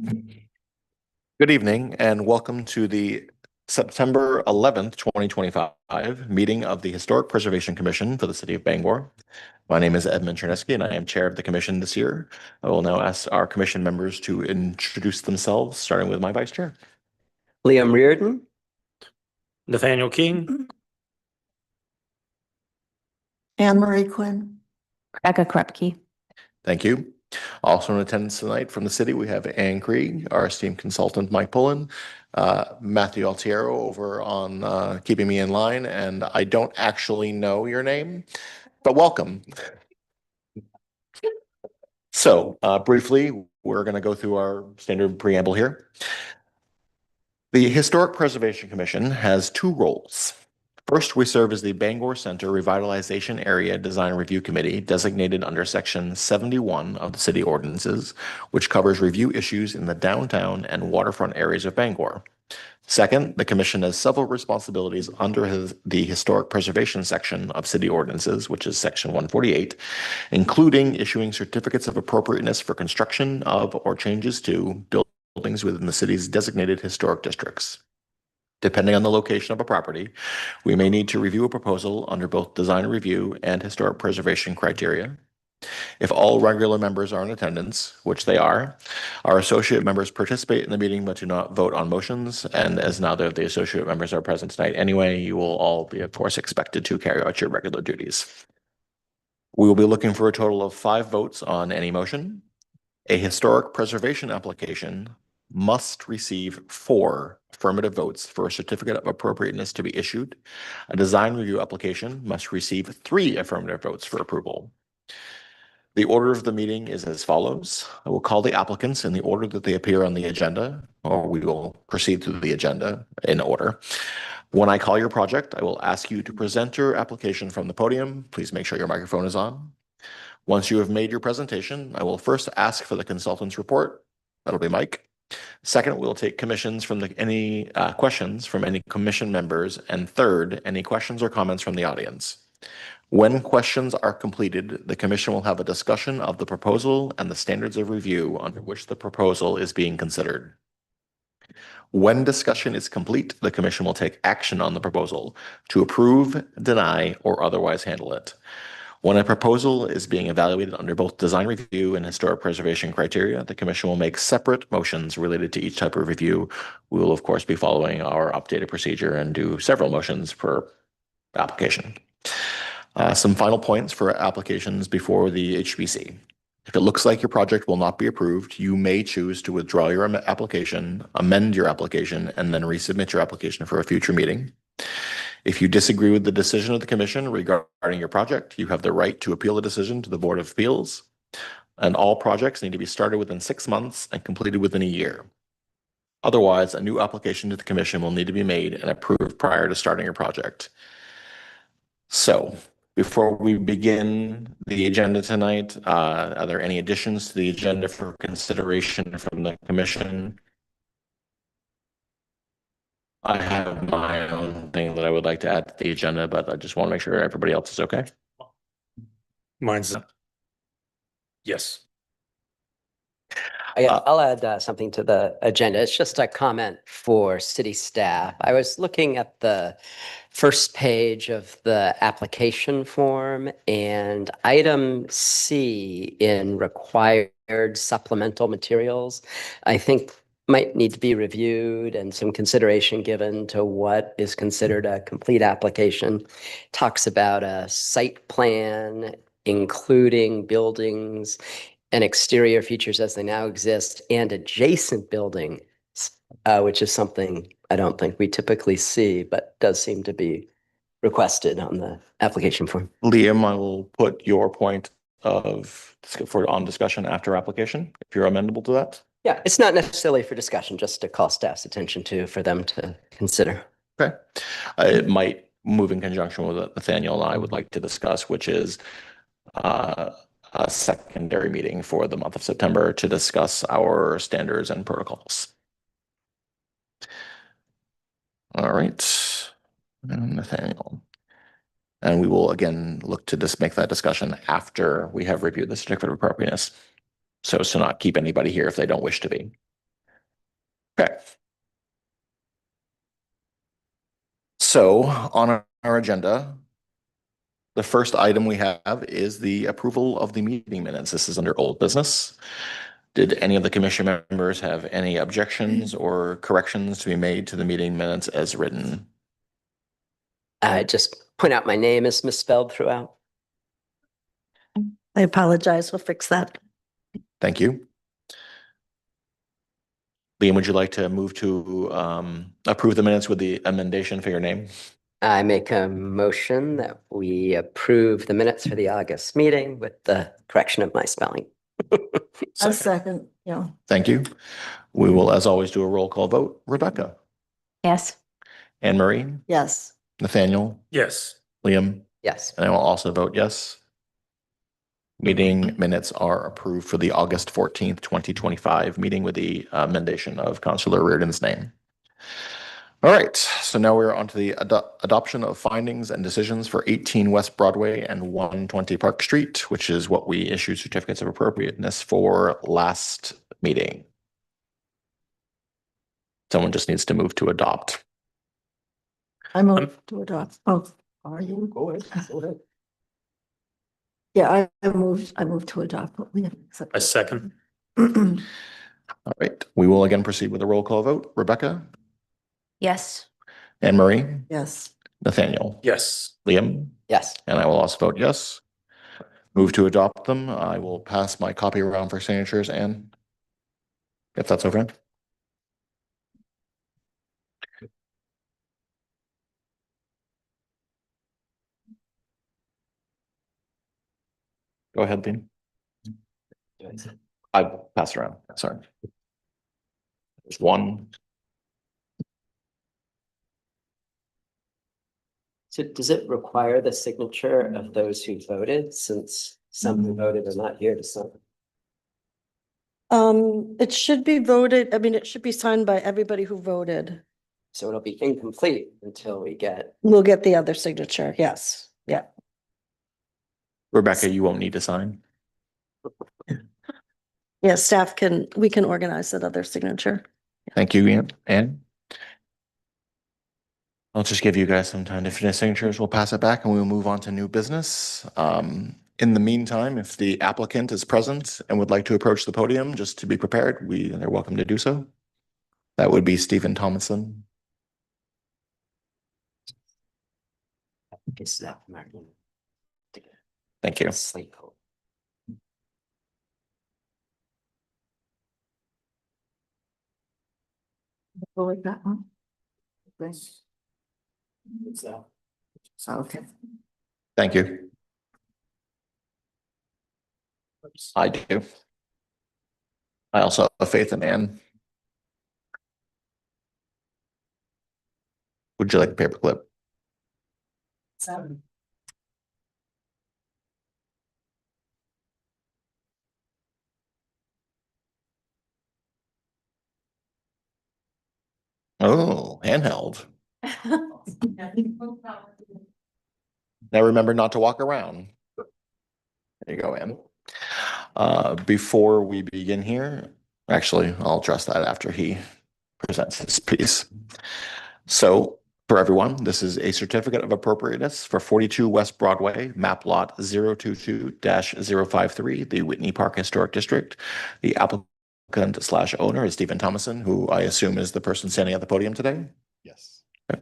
Good evening and welcome to the September 11th, 2025 meeting of the Historic Preservation Commission for the City of Bangor. My name is Edmund Cherneski and I am chair of the commission this year. I will now ask our commission members to introduce themselves, starting with my vice chair. Liam Reardon. Nathaniel King. Anne Marie Quinn. Rebecca Krupke. Thank you. Also in attendance tonight from the city, we have Ann Krieg, our esteemed consultant, Mike Pullen, Matthew Altiero over on keeping me in line, and I don't actually know your name, but welcome. So briefly, we're going to go through our standard preamble here. The Historic Preservation Commission has two roles. First, we serve as the Bangor Center Revitalization Area Design Review Committee designated under Section 71 of the city ordinances, which covers review issues in the downtown and waterfront areas of Bangor. Second, the commission has several responsibilities under the historic preservation section of city ordinances, which is Section 148, including issuing certificates of appropriateness for construction of or changes to buildings within the city's designated historic districts. Depending on the location of a property, we may need to review a proposal under both design review and historic preservation criteria. If all regular members are in attendance, which they are, our associate members participate in the meeting but do not vote on motions. And as neither of the associate members are present tonight anyway, you will all be, of course, expected to carry out your regular duties. We will be looking for a total of 5 votes on any motion. A historic preservation application must receive 4 affirmative votes for a certificate of appropriateness to be issued. A design review application must receive 3 affirmative votes for approval. The order of the meeting is as follows. I will call the applicants in the order that they appear on the agenda, or we will proceed through the agenda in order. When I call your project, I will ask you to present your application from the podium. Please make sure your microphone is on. Once you have made your presentation, I will first ask for the consultant's report. That'll be Mike. Second, we'll take commissions from any questions from any commission members. And third, any questions or comments from the audience. When questions are completed, the commission will have a discussion of the proposal and the standards of review under which the proposal is being considered. When discussion is complete, the commission will take action on the proposal to approve, deny, or otherwise handle it. When a proposal is being evaluated under both design review and historic preservation criteria, the commission will make separate motions related to each type of review. We will, of course, be following our updated procedure and do several motions per application. Some final points for applications before the HPC. If it looks like your project will not be approved, you may choose to withdraw your application, amend your application, and then resubmit your application for a future meeting. If you disagree with the decision of the commission regarding your project, you have the right to appeal the decision to the Board of Appeals. And all projects need to be started within 6 months and completed within a year. Otherwise, a new application to the commission will need to be made and approved prior to starting your project. So, before we begin the agenda tonight, are there any additions to the agenda for consideration from the commission? I have my own thing that I would like to add to the agenda, but I just want to make sure everybody else is okay. Mine's yes. I'll add something to the agenda. It's just a comment for city staff. I was looking at the first page of the application form, and item C in required supplemental materials, I think might need to be reviewed and some consideration given to what is considered a complete application. Talks about a site plan, including buildings and exterior features as they now exist and adjacent buildings, which is something I don't think we typically see, but does seem to be requested on the application form. Liam, I will put your point on discussion after application, if you're amenable to that. Yeah, it's not necessarily for discussion, just to call staff's attention to for them to consider. Okay. It might move in conjunction with what Nathaniel and I would like to discuss, which is a secondary meeting for the month of September to discuss our standards and protocols. All right, Nathaniel. And we will again look to make that discussion after we have reviewed the certificate of appropriateness, so as to not keep anybody here if they don't wish to be. Okay. So on our agenda, the first item we have is the approval of the meeting minutes. This is under old business. Did any of the commission members have any objections or corrections to be made to the meeting minutes as written? I just point out my name is misspelled throughout. I apologize. We'll fix that. Thank you. Liam, would you like to move to approve the minutes with the amendation for your name? I make a motion that we approve the minutes for the August meeting with the correction of my spelling. A second, yeah. Thank you. We will, as always, do a roll call vote. Rebecca, Yes. Anne Marie, Yes. Nathaniel, Yes. Liam, Yes. and I will also vote yes. Meeting minutes are approved for the August 14th, 2025 meeting with the amendation of Councillor Reardon's name. All right, so now we're on to the adoption of findings and decisions for 18 West Broadway and 120 Park Street, which is what we issued certificates of appropriateness for last meeting. Someone just needs to move to adopt. I move to adopt. Oh, are you? Go ahead. Yeah, I moved to adopt. But we haven't accepted A it. second. All right, we will again proceed with a roll call vote. Rebecca, Yes. Anne Marie, Yes. Nathaniel, Yes. Liam, Yes. and I will also vote yes. Move to adopt them. I will pass my copy around for signatures, and if that's okay. Go ahead, Dean. I passed around. Sorry. There's one. So does it require the signature of those who voted, since some who voted are not here to sign? It should be voted, I mean, it should be signed by everybody who voted. So it'll be incomplete until we get, We'll get the other signature. Yes. Yeah. Rebecca, you won't need to sign. Yeah, staff we can organize that other signature. Thank you, Anne. I'll just give you guys some time to finish signatures. We'll pass it back and we'll move on to new business. In the meantime, if the applicant is present and would like to approach the podium, just to be prepared, they're welcome to do so. That would be Stephen Thomason. is that Martin? Thank you. Slate code. Go like that one. Okay. Thank you. I do. I also have faith in Anne. Would you like a paperclip? Oh, handheld. Now remember not to walk around. There you go, Anne. Before we begin here, actually, I'll address that after he presents his piece. So for everyone, this is a certificate of appropriateness for 42 West Broadway, map lot 022-053, the Whitney Park Historic District. The applicant/owner is Stephen Thomason, who I assume is the person standing at the podium today. Yes. Okay.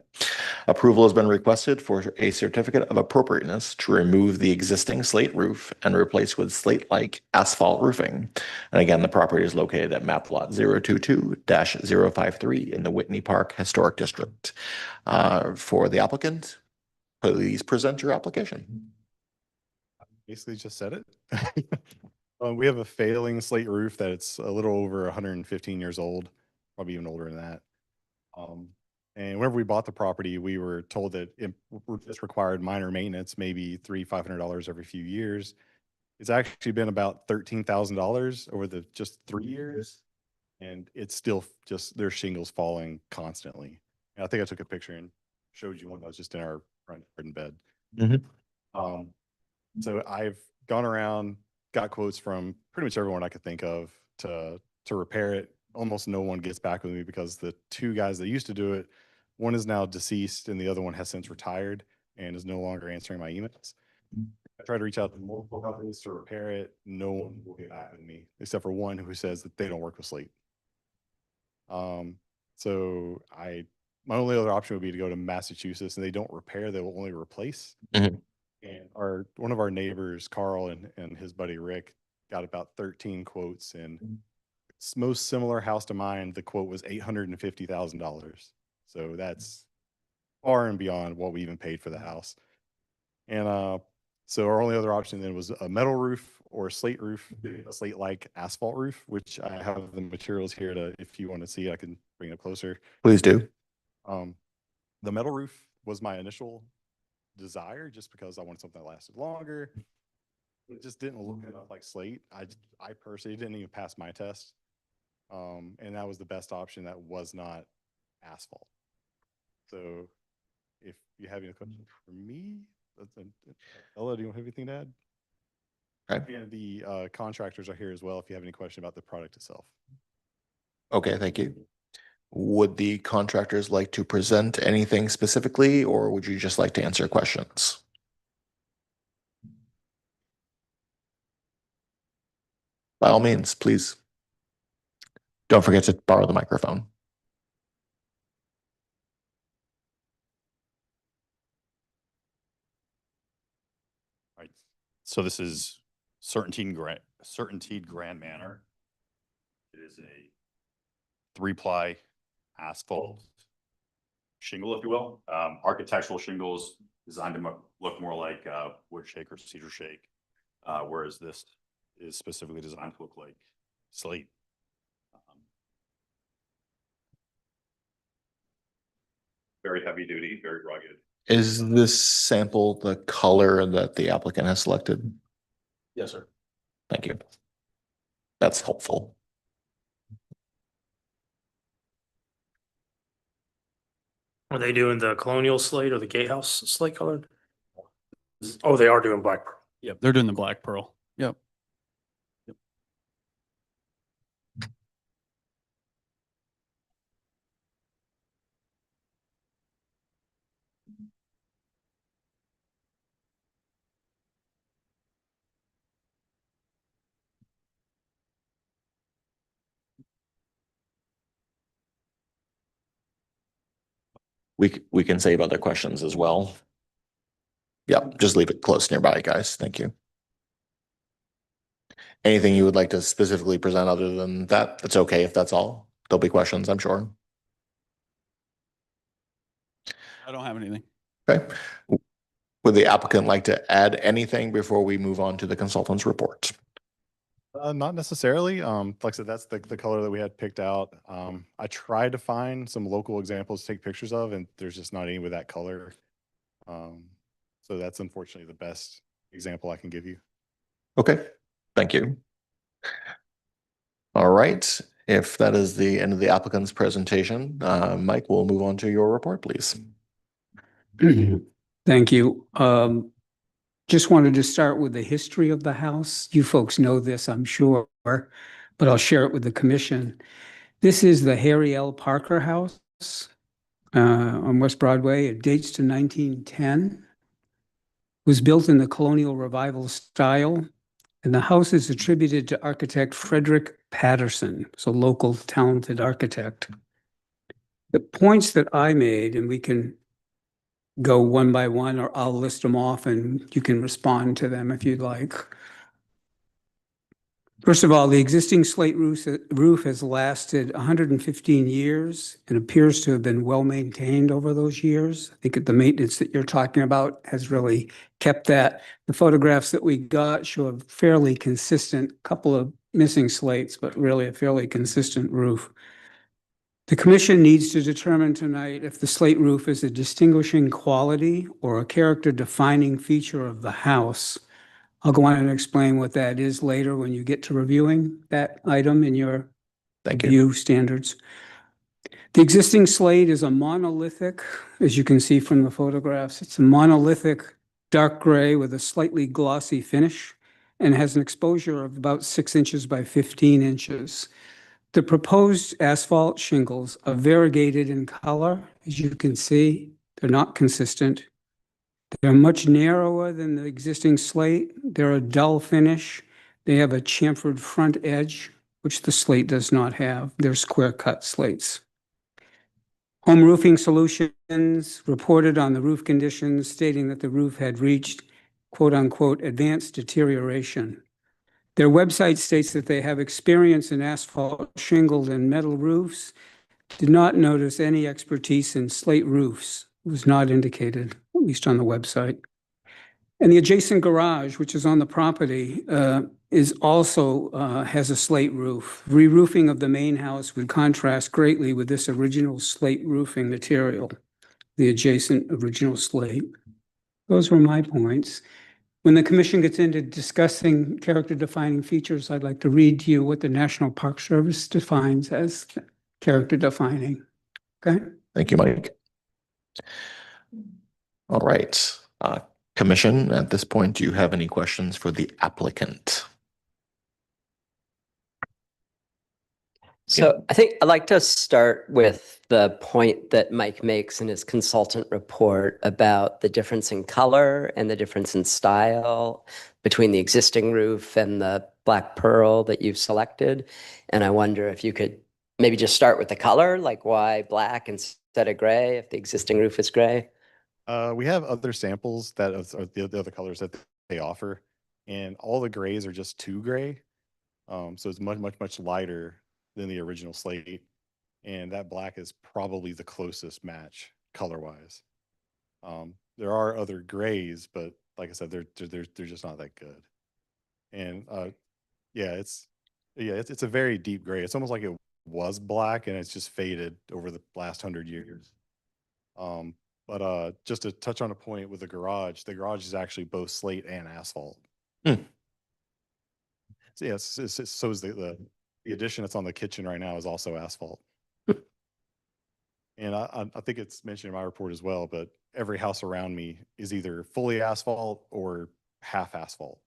Approval has been requested for a certificate of appropriateness to remove the existing slate roof and replace with slate-like asphalt roofing. And again, the property is located at map lot 022-053 in the Whitney Park Historic District. For the applicant, please present your application. Basically just said it. We have a failing slate roof that it's a little over 115 years old, probably even older than that. And whenever we bought the property, we were told that it just required minor maintenance, maybe $500 every few years. It's actually been about $13,000 over the just 3 years. And it's still just, there's shingles falling constantly. And I think I took a picture and showed you one that was just in our front garden bed. So I've gone around, got quotes from pretty much everyone I could think of to repair it. almost no one gets back with me because the two guys that used to do it, one is now deceased and the other one has since retired and is no longer answering my emails. I tried to reach out to multiple companies to repair it. No one will get back with me except for one who says that they don't work with slate. So my only other option would be to go to Massachusetts, and they don't repair, they will only replace. Mhm. And one of our neighbors, Carl, and his buddy Rick, got about 13 quotes, and most similar house to mine, the quote was $850,000. So that's far and beyond what we even paid for the house. And so our only other option then was a metal roof or a slate roof, a slate-like asphalt roof, which I have the materials here to, if you want to see, I can bring it closer. Please do. The metal roof was my initial desire just because I wanted something that lasted longer. It just didn't look enough like slate. I personally didn't even pass my test. And that was the best option that was not asphalt. So if you have any questions for me, Ella, do you have anything to add? Okay. And the contractors are here as well if you have any question about the product itself. Okay, thank you. Would the contractors like to present anything specifically, or would you just like to answer questions? By all means, please. Don't forget to borrow the microphone. Right. So this is Certainty Grand Manor. It is a 3-ply asphalt shingle, if you will. Architectural shingles designed to look more like wood shake or cedar shake, whereas this is specifically designed to look like slate. Very heavy duty, very rugged. Is this sample the color that the applicant has selected? Yes, sir. Thank you. That's helpful. Are they doing the colonial slate or the gatehouse slate colored? Oh, they are doing black. Yep, they're doing the black pearl. Yep. We can save other questions as well. Yeah, just leave it close nearby, guys. Thank you. Anything you would like to specifically present other than that? That's okay if that's all. There'll be questions, I'm sure. I don't have anything. Okay. Would the applicant like to add anything before we move on to the consultant's report? Not necessarily. Like I said, that's the color that we had picked out. I tried to find some local examples to take pictures of, and there's just not any with that color. So that's unfortunately the best example I can give you. Okay, thank you. All right, if that is the end of the applicant's presentation, Mike, we'll move on to your report, please. Thank you. Just wanted to start with the history of the house. You folks know this, I'm sure, but I'll share it with the commission. This is the Harry L. Parker House on West Broadway. It dates to 1910. It was built in the colonial revival style, and the house is attributed to architect Frederick Patterson, so local talented architect. The points that I made, and we can go one by one, or I'll list them off and you can respond to them if you'd like. First of all, the existing slate roof has lasted 115 years and appears to have been well maintained over those years. I think the maintenance that you're talking about has really kept that. The photographs that we got show a fairly consistent, couple of missing slates, but really a fairly consistent roof. The commission needs to determine tonight if the slate roof is a distinguishing quality or a character defining feature of the house. I'll go on and explain what that is later when you get to reviewing that item in your Thank you. review standards. The existing slate is a monolithic, as you can see from the photographs. It's a monolithic dark gray with a slightly glossy finish and has an exposure of about 6 inches by 15 inches. The proposed asphalt shingles are variegated in color. As you can see, they're not consistent. They're much narrower than the existing slate. They're a dull finish. They have a chamfered front edge, which the slate does not have. They're square cut slates. Home Roofing Solutions reported on the roof conditions, stating that the roof had reached quote unquote advanced deterioration. Their website states that they have experience in asphalt shingled and metal roofs, did not notice any expertise in slate roofs. It was not indicated, at least on the website. And the adjacent garage, which is on the property, is also has a slate roof. Re-roofing of the main house would contrast greatly with this original slate roofing material, the adjacent original slate. Those were my points. When the commission gets into discussing character defining features, I'd like to read to you what the National Park Service defines as character defining. Okay? Thank you, Mike. All right. Commission, at this point, do you have any questions for the applicant? So I think I'd like to start with the point that Mike makes in his consultant report about the difference in color and the difference in style between the existing roof and the black pearl that you've selected. And I wonder if you could maybe just start with the color, like why black instead of gray if the existing roof is gray? We have other samples that are the other colors that they offer, and all the grays are just too gray. So it's much lighter than the original slate, and that black is probably the closest match color wise. There are other grays, but like I said, they're just not that good. And yeah, it's a very deep gray. It's almost like it was black and it's just faded over the last 100 years. But just to touch on a point with the garage is actually both slate and asphalt. Hmm. So yes, so is the addition that's on the kitchen right now is also asphalt. And I think it's mentioned in my report as well, but every house around me is either fully asphalt or half asphalt.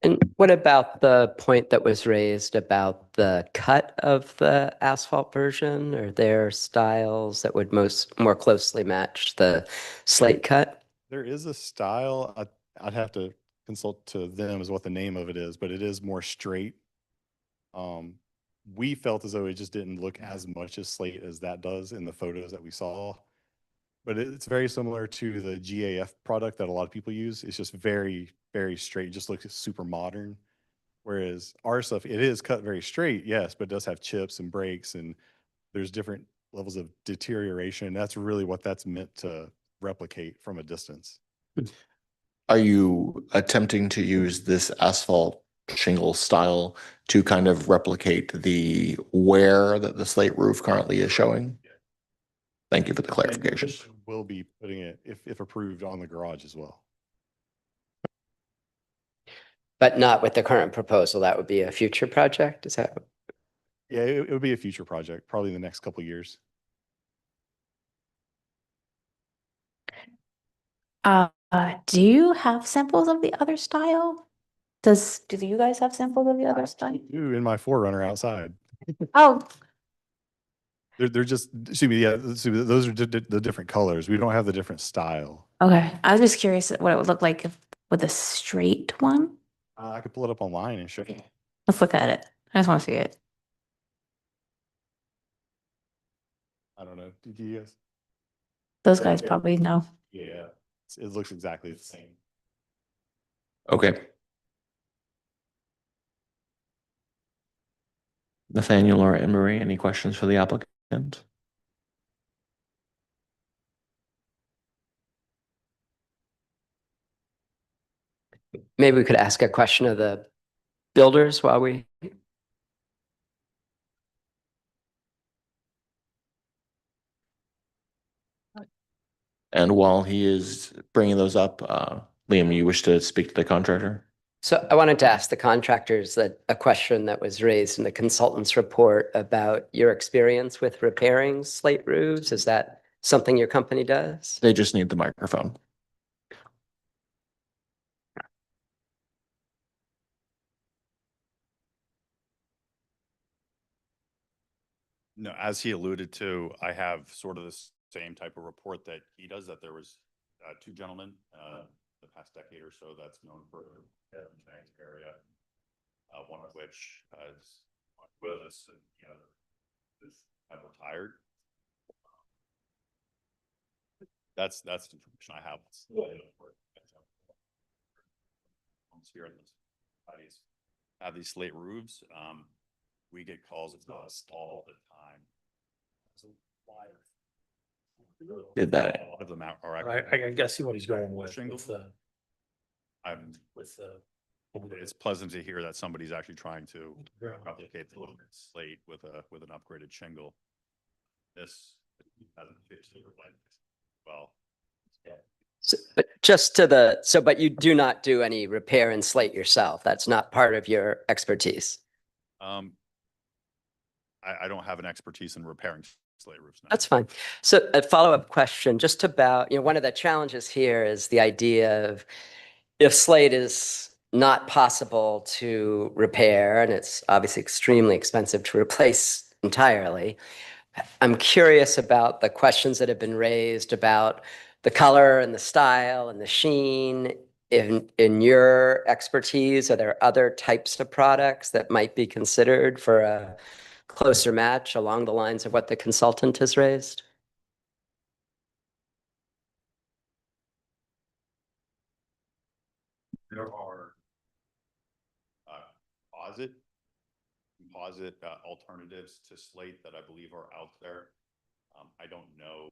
And what about the point that was raised about the cut of the asphalt version? Are there styles that would more closely match the slate cut? There is a style, I'd have to consult to them as what the name of it is, but it is more straight. We felt as though it just didn't look as much as slate as that does in the photos that we saw. But it's very similar to the GAF product that a lot of people use. It's just very, very straight. It just looks super modern. Whereas our stuff, it is cut very straight, yes, but it does have chips and breaks, and there's different levels of deterioration. That's really what that's meant to replicate from a distance. Are you attempting to use this asphalt shingle style to kind of replicate the wear that the slate roof currently is showing? Thank you for the clarification. We'll be putting it, if approved, on the garage as well. But not with the current proposal. That would be a future project. Is that? Yeah, it would be a future project, probably in the next couple of years. Do you have samples of the other style? Do you guys have samples of the other style? Ooh, in my Forerunner outside. Oh, They're just, excuse me, those are the different colors. We don't have the different style. okay. I was just curious what it would look like with a straight one. I could pull it up online and show you. Let's look at it. I just want to see it. I don't know. Do you guys? Those guys probably know. Yeah, it looks exactly the same. Okay. Nathaniel or Anne Marie, any questions for the applicant? Maybe we could ask a question of the builders while we. And while he is bringing those up, Liam, you wish to speak to the contractor? So I wanted to ask the contractors that a question that was raised in the consultant's report about your experience with repairing slate roofs. Is that something your company does? They just need the microphone. No, as he alluded to, I have sort of the same type of report that he does, that there was two gentlemen the past decade or so that's known for the area, one of which is with us and the other is have retired. That's the information I have. Homes here in this bodies have these slate roofs. We get calls all the time. Did that. A lot of them are actually. I guess see what he's going with. Shingles? With the, I'm, with the. it's pleasant to hear that somebody's actually trying to Yeah. replicate the slate with an upgraded shingle. This hasn't fixed it well. So, but just to the, so, but you do not do any repair and slate yourself. That's not part of your expertise. I don't have an expertise in repairing slate roofs. No. That's fine. So a follow-up question, just about, one of the challenges here is the idea of if slate is not possible to repair, and it's obviously extremely expensive to replace entirely, I'm curious about the questions that have been raised about the color and the style and the sheen. In your expertise, are there other types of products that might be considered for a closer match along the lines of what the consultant has raised? There are composite alternatives to slate that I believe are out there. I don't know.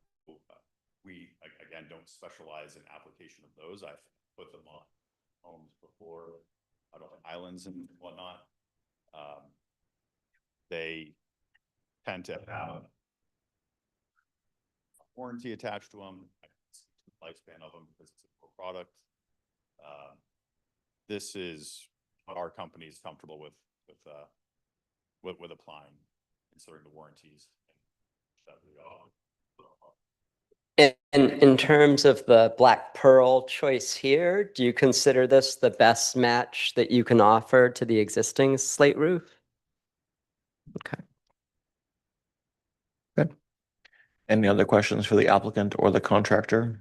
We again don't specialize in application of those. I've put them on homes before, out on islands and whatnot. They tend to have a warranty attached to them. The lifespan of them because it's a core product. This is what our company is comfortable with applying, considering the warranties that we offer. And in terms of the Black Pearl choice here, do you consider this the best match that you can offer to the existing slate roof? Okay. Good. Any other questions for the applicant or the contractor?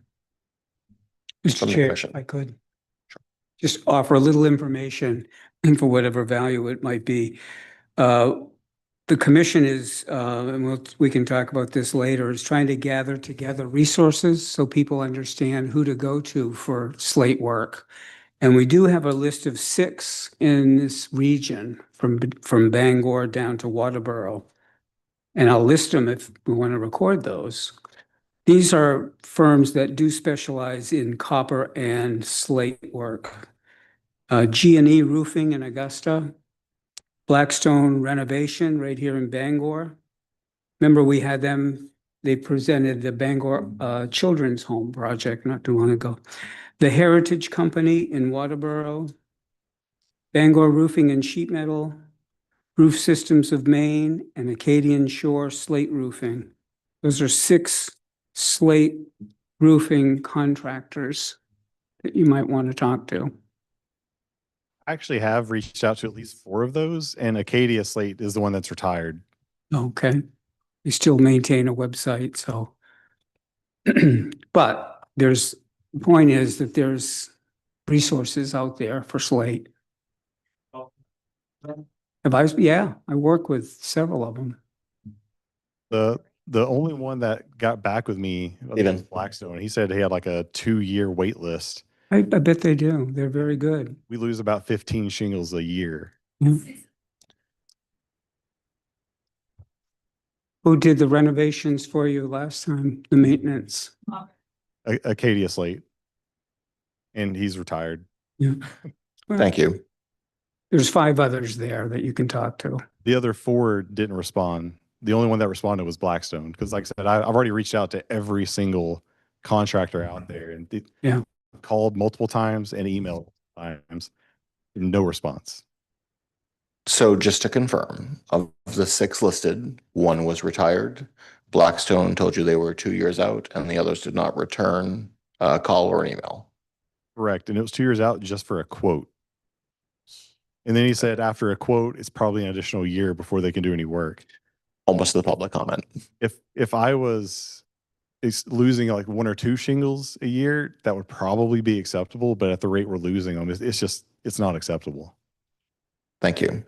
From Mr. the Chair, commission. if I could just offer a little information and for whatever value it might be. The commission is, and we can talk about this later, is trying to gather together resources so people understand who to go to for slate work. And we do have a list of 6 in this region from Bangor down to Waterboro. And I'll list them if we want to record those. These are firms that do specialize in copper and slate work. G&E Roofing in Augusta, Blackstone Renovation right here in Bangor. Remember we had them, they presented the Bangor Children's Home project not too long ago. The Heritage Company in Waterboro, Bangor Roofing and Sheet Metal, Roof Systems of Maine, and Acadian Shore Slate Roofing. Those are 6 slate roofing contractors that you might want to talk to. I actually have reached out to at least 4 of those, and Acadia Slate is the one that's retired. Okay. You still maintain a website, so. But the point is that there's resources out there for slate. Yeah, I work with several of them. The only one that got back with me was Blackstone. He said he had like a 2-year wait list. I bet they do. They're very good. We lose about 15 shingles a year. Yeah. Who did the renovations for you last time, the maintenance? Acadia Slate. And he's retired. Yeah. Well, Thank you. There's 5 others there that you can talk to. The other 4 didn't respond. The only one that responded was Blackstone. Because like I said, I've already reached out to every single contractor out there and called multiple times and emailed times. No response. So just to confirm, of the 6 listed, 1 was retired. Blackstone told you they were 2 years out, and the others did not return a call or an email. Correct. And it was 2 years out just for a quote. And then he said after a quote, it's probably an additional year before they can do any work. almost the public comment. If I was losing like 1 or 2 shingles a year, that would probably be acceptable. But at the rate we're losing them, it's not acceptable. Thank you.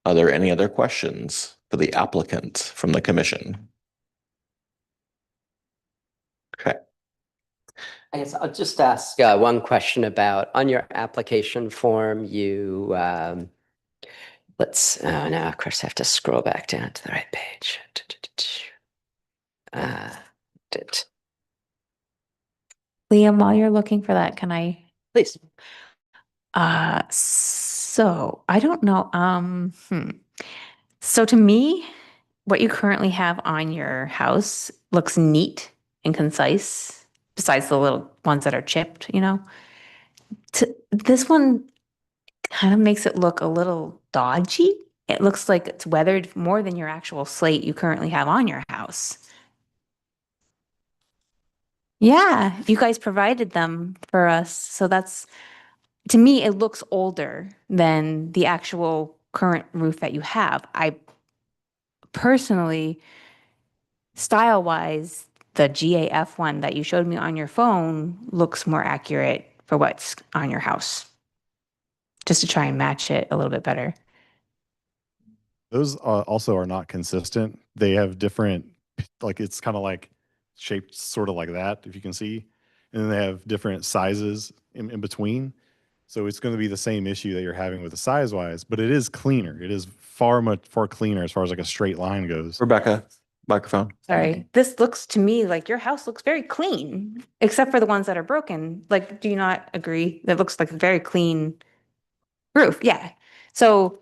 Are there any other questions for the applicant from the commission? Okay. I guess I'll just ask one question about, on your application form, you, oh, now, of course, I have to scroll back down to the right page. Liam, while you're looking for that, can I? Please. So I don't know, So to me, what you currently have on your house looks neat and concise, besides the little ones that are chipped, you know? This one kind of makes it look a little dodgy. It looks like it's weathered more than your actual slate you currently have on your house. Yeah, you guys provided them for us. So that's, to me, it looks older than the actual current roof that you have. I personally, style-wise, the GAF one that you showed me on your phone looks more accurate for what's on your house. Just to try and match it a little bit better. Those also are not consistent. They have different, like it's kind of like shaped sort of like that, if you can see. And then they have different sizes in between. So it's going to be the same issue that you're having with the size wise, but it is cleaner. It is far cleaner as far as like a straight line goes. Rebecca, microphone. Sorry. This looks to me like your house looks very clean, except for the ones that are broken. Like, do you not agree? That looks like a very clean roof. Yeah. So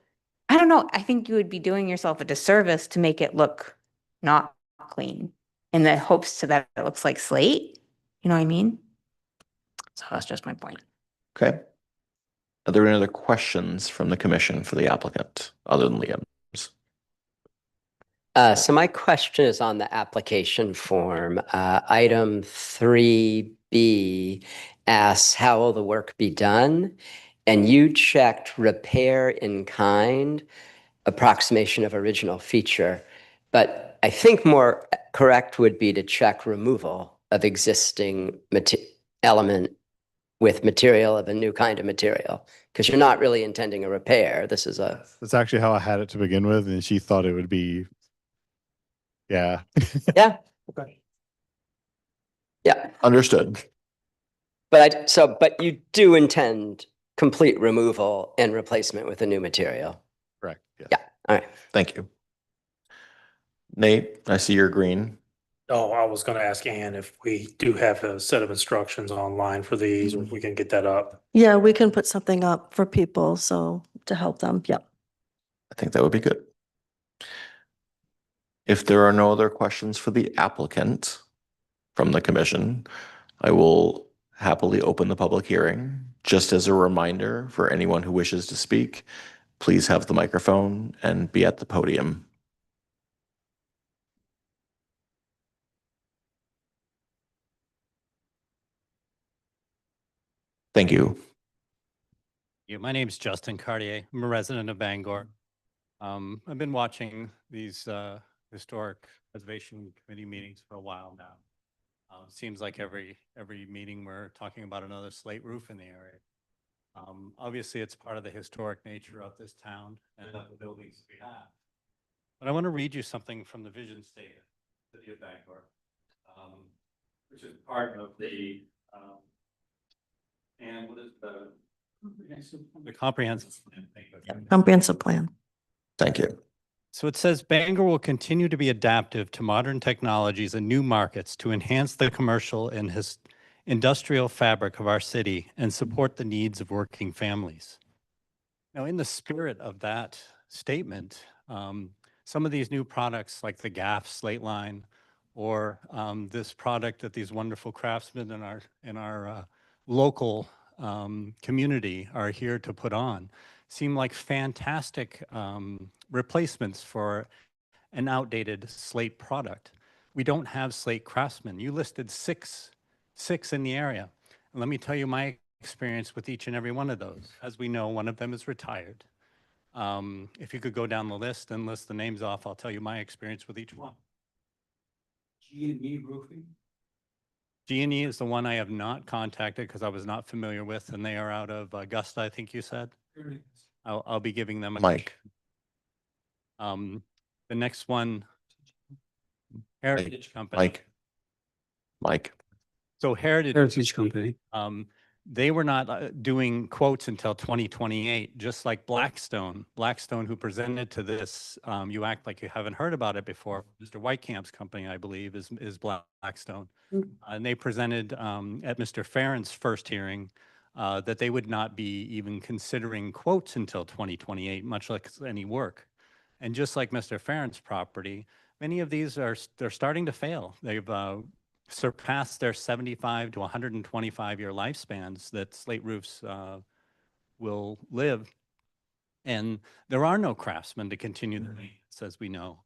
I don't know. I think you would be doing yourself a disservice to make it look not clean in the hopes that it looks like slate. You know what I mean? So that's just my point. Okay. Are there any other questions from the commission for the applicant other than Liam's? So my question is on the application form. Item 3B asks, how will the work be done? And you checked repair in kind, approximation of original feature. But I think more correct would be to check removal of existing element with material of a new kind of material, because you're not really intending a repair. This is a... That's actually how I had it to begin with. And she thought it would be, yeah. Yeah. Okay. Yeah. Understood. But you do intend complete removal and replacement with a new material. Correct. Yeah. Yeah. All right. Thank you. Nate, I see you're green. Oh, I was gonna ask Ann if we do have a set of instructions online for these, or if we can get that up. Yeah, we can put something up for people, so to help them. Yep. I think that would be good. If there are no other questions for the applicant from the commission, I will happily open the public hearing. Just as a reminder for anyone who wishes to speak, please have the microphone and be at the podium. Thank you. Yeah, my name's Justin Cartier. I'm a resident of Bangor. I've been watching these historic preservation committee meetings for a while now. Seems like every meeting we're talking about another slate roof in the area. Obviously, it's part of the historic nature of this town and of the buildings we have. But I want to read you something from the vision statement of the City of Bangor, which is part of the and what is the comprehensive plan? Comprehensive plan. Thank you. So it says Bangor will continue to be adaptive to modern technologies and new markets to enhance the commercial and industrial fabric of our city and support the needs of working families. Now, in the spirit of that statement, some of these new products like the GAF slate line or this product that these wonderful craftsmen in our local community are here to put on seem like fantastic replacements for an outdated slate product. We don't have slate craftsmen. You listed six in the area. And let me tell you my experience with each and every one of those. As we know, one of them is retired. If you could go down the list and list the names off, I'll tell you my experience with each one. G&E Roofing. G&E is the one I have not contacted because I was not familiar with, and they are out of Augusta, I think you said. I'll be giving them a Mike. The next one, Heritage Company. Mike. So Heritage Company. They were not doing quotes until 2028, just like Blackstone. Blackstone, who presented to this, you act like you haven't heard about it before. Mr. Whitecamp's company, I believe, is Blackstone. And they presented at Mr. Farron's first hearing that they would not be even considering quotes until 2028, much like any work. And just like Mr. Farron's property, many of these they're starting to fail. They've surpassed their 75 to 125 year lifespans that slate roofs will live. And there are no craftsmen to continue the maintenance, as we know.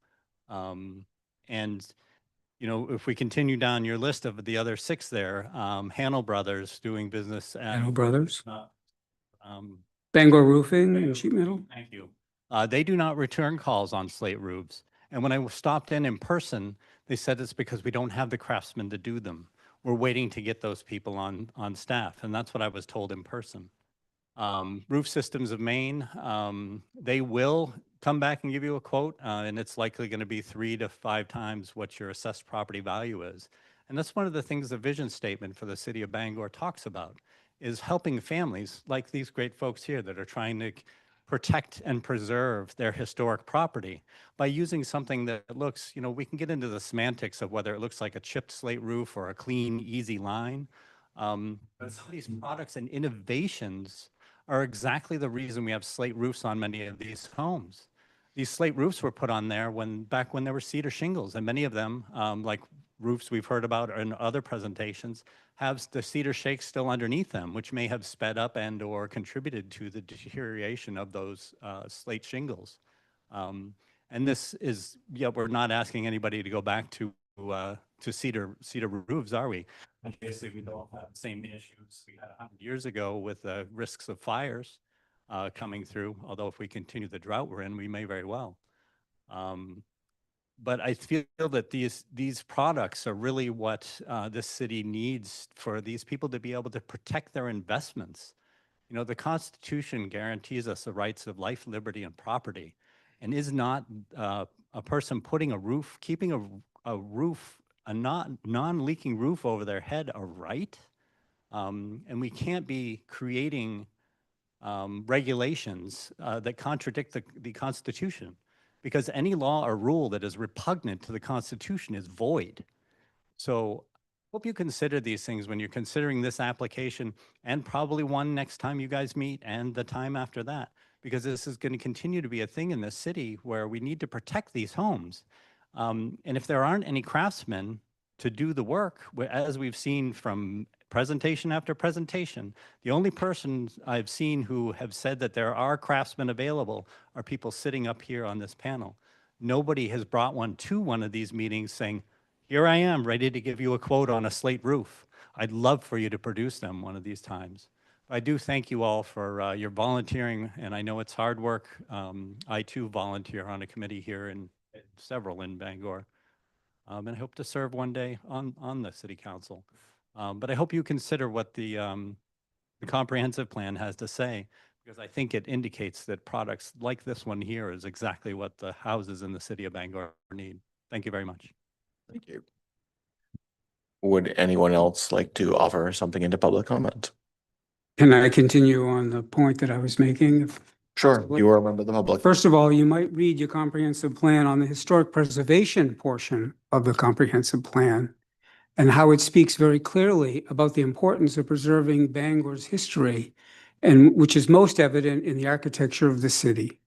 And, you know, if we continue down your list of the other 6 there, Hanel Brothers doing business at Hanel Brothers. um, Bangor Roofing and Sheet Metal. Thank you. They do not return calls on slate roofs. And when I stopped in person, they said it's because we don't have the craftsmen to do them. We're waiting to get those people on staff. And that's what I was told in person. Roof Systems of Maine, they will come back and give you a quote, and it's likely going to be 3 to 5 times what your assessed property value is. And that's one of the things the vision statement for the city of Bangor talks about, is helping families like these great folks here that are trying to protect and preserve their historic property by using something that looks, you know, we can get into the semantics of whether it looks like a chipped slate roof or a clean, easy line. But some of these products and innovations are exactly the reason we have slate roofs on many of these homes. These slate roofs were put on there back when there were cedar shingles, and many of them, like roofs we've heard about in other presentations, have the cedar shakes still underneath them, which may have sped up and or contributed to the deterioration of those slate shingles. And this is, yeah, we're not asking anybody to go back to cedar roofs, are we? Obviously, we don't have the same issues we had 100 years ago with the risks of fires coming through, although if we continue the drought we're in, we may very well. But I feel that these products are really what this city needs for these people to be able to protect their investments. You know, the Constitution guarantees us the rights of life, liberty, and property. And is not a person putting a roof, keeping a roof, a non-leaking roof over their head a right? And we can't be creating regulations that contradict the Constitution, because any law or rule that is repugnant to the Constitution is void. So hope you consider these things when you're considering this application, and probably one next time you guys meet and the time after that, because this is going to continue to be a thing in this city where we need to protect these homes. And if there aren't any craftsmen to do the work, as we've seen from presentation after presentation, the only persons I've seen who have said that there are craftsmen available are people sitting up here on this panel. Nobody has brought one to one of these meetings saying, here I am ready to give you a quote on a slate roof. I'd love for you to produce them one of these times. I do thank you all for your volunteering, and I know it's hard work. I too volunteer on a committee here and several in Bangor. And I hope to serve one day on the city council. But I hope you consider what the comprehensive plan has to say, because I think it indicates that products like this one here is exactly what the houses in the city of Bangor need. Thank you very much. Thank you. Would anyone else like to offer something into public comment? Can I continue on the point that I was making? Sure, you are a member of the public. First of all, you might read your comprehensive plan on the historic preservation portion of the comprehensive plan, and how it speaks very clearly about the importance of preserving Bangor's history, and which is most evident in the architecture of the city.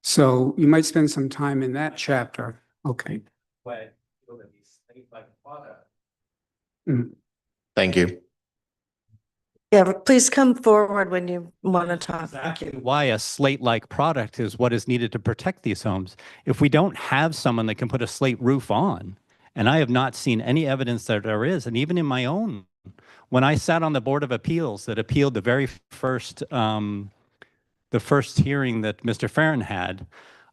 So you might spend some time in that chapter. Okay. Thank you. Yeah, but please come forward when you want to talk. Thank Exactly you. why a slate-like product is what is needed to protect these homes. If we don't have someone that can put a slate roof on, and I have not seen any evidence that there is, and even in my own, when I sat on the Board of Appeals that appealed the very first the first hearing that Mr. Farron had,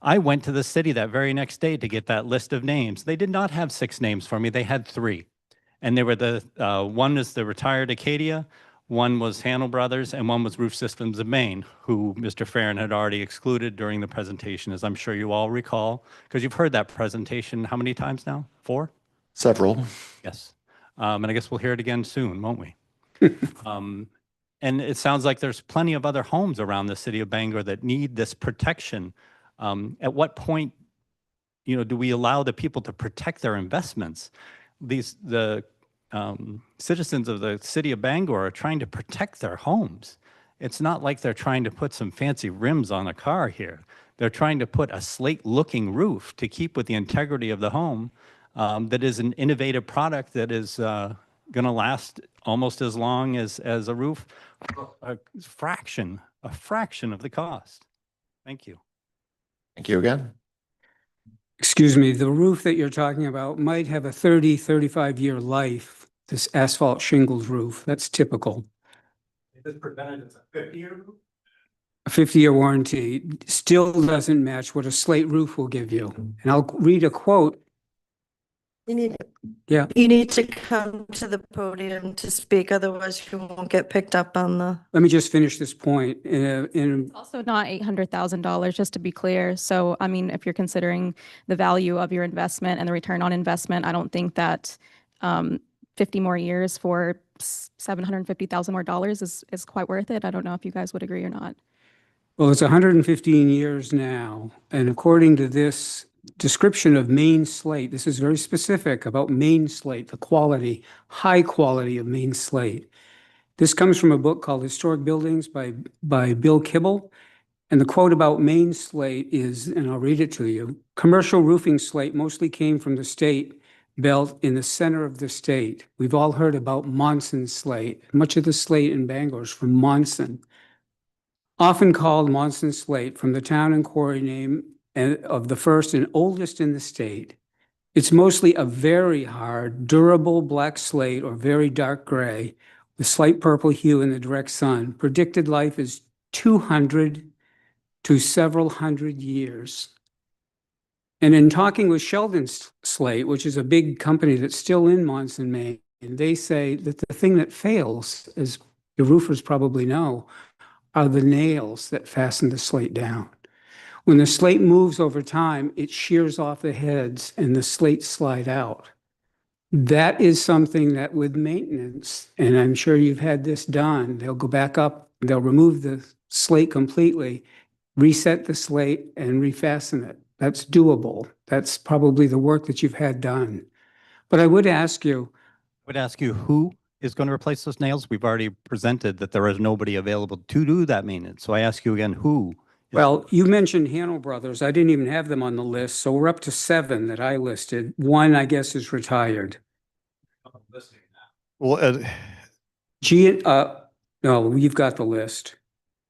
I went to the city that very next day to get that list of names. They did not have 6 names for me. They had 3. And they were one is the retired Acadia, one was Hanel Brothers, and one was Roof Systems of Maine, who Mr. Farron had already excluded during the presentation, as I'm sure you all recall, because you've heard that presentation how many times now? 4? Several. Yes. And I guess we'll hear it again soon, won't we? And it sounds like there's plenty of other homes around the city of Bangor that need this protection. At what point, do we allow the people to protect their investments? The citizens of the city of Bangor are trying to protect their homes. It's not like they're trying to put some fancy rims on a car here. They're trying to put a slate-looking roof to keep with the integrity of the home. That is an innovative product that is going to last almost as long as a roof, a fraction of the cost. Thank you. Thank you again. Excuse me, the roof that you're talking about might have a 30, 35-year life, this asphalt shingles roof. That's typical. Is prevented as a 50-year roof? A 50-year warranty still doesn't match what a slate roof will give you. And I'll read a quote. You need, Yeah. you need to come to the podium to speak, otherwise you won't get picked up on the. Let me just finish this point. It's also not $800,000, just to be clear. So, I mean, if you're considering the value of your investment and the return on investment, I don't think that 50 more years for $750,000 more dollars is quite worth it. I don't know if you guys would agree or not. Well, it's 115 years now. And according to this description of Maine slate, this is very specific about Maine slate, the quality, high quality of Maine slate. This comes from a book called Historic Buildings by Bill Kibble. And the quote about Maine slate is, and I'll read it to you, commercial roofing slate mostly came from the state belt in the center of the state. We've all heard about Monson slate. Much of the slate in Bangor is from Monson. Often called Monson slate from the town and quarry name of the first and oldest in the state. It's mostly a very hard, durable black slate or very dark gray with slight purple hue in the direct sun. Predicted life is 200 to several hundred years. And in talking with Sheldon Slate, which is a big company that's still in Monson, Maine, they say that the thing that fails, as the roofers probably know, are the nails that fasten the slate down. When the slate moves over time, it shears off the heads and the slates slide out. That is something that with maintenance, and I'm sure you've had this done, they'll go back up, they'll remove the slate completely, reset the slate and refasten it. That's doable. That's probably the work that you've had done. But I would ask you who is going to replace those nails? We've already presented that there is nobody available to do that maintenance. So I ask you again, who? Well, you mentioned Hanel Brothers. I didn't even have them on the list, so we're up to 7 that I listed. 1, I guess, is retired. Well, No, you've got the list.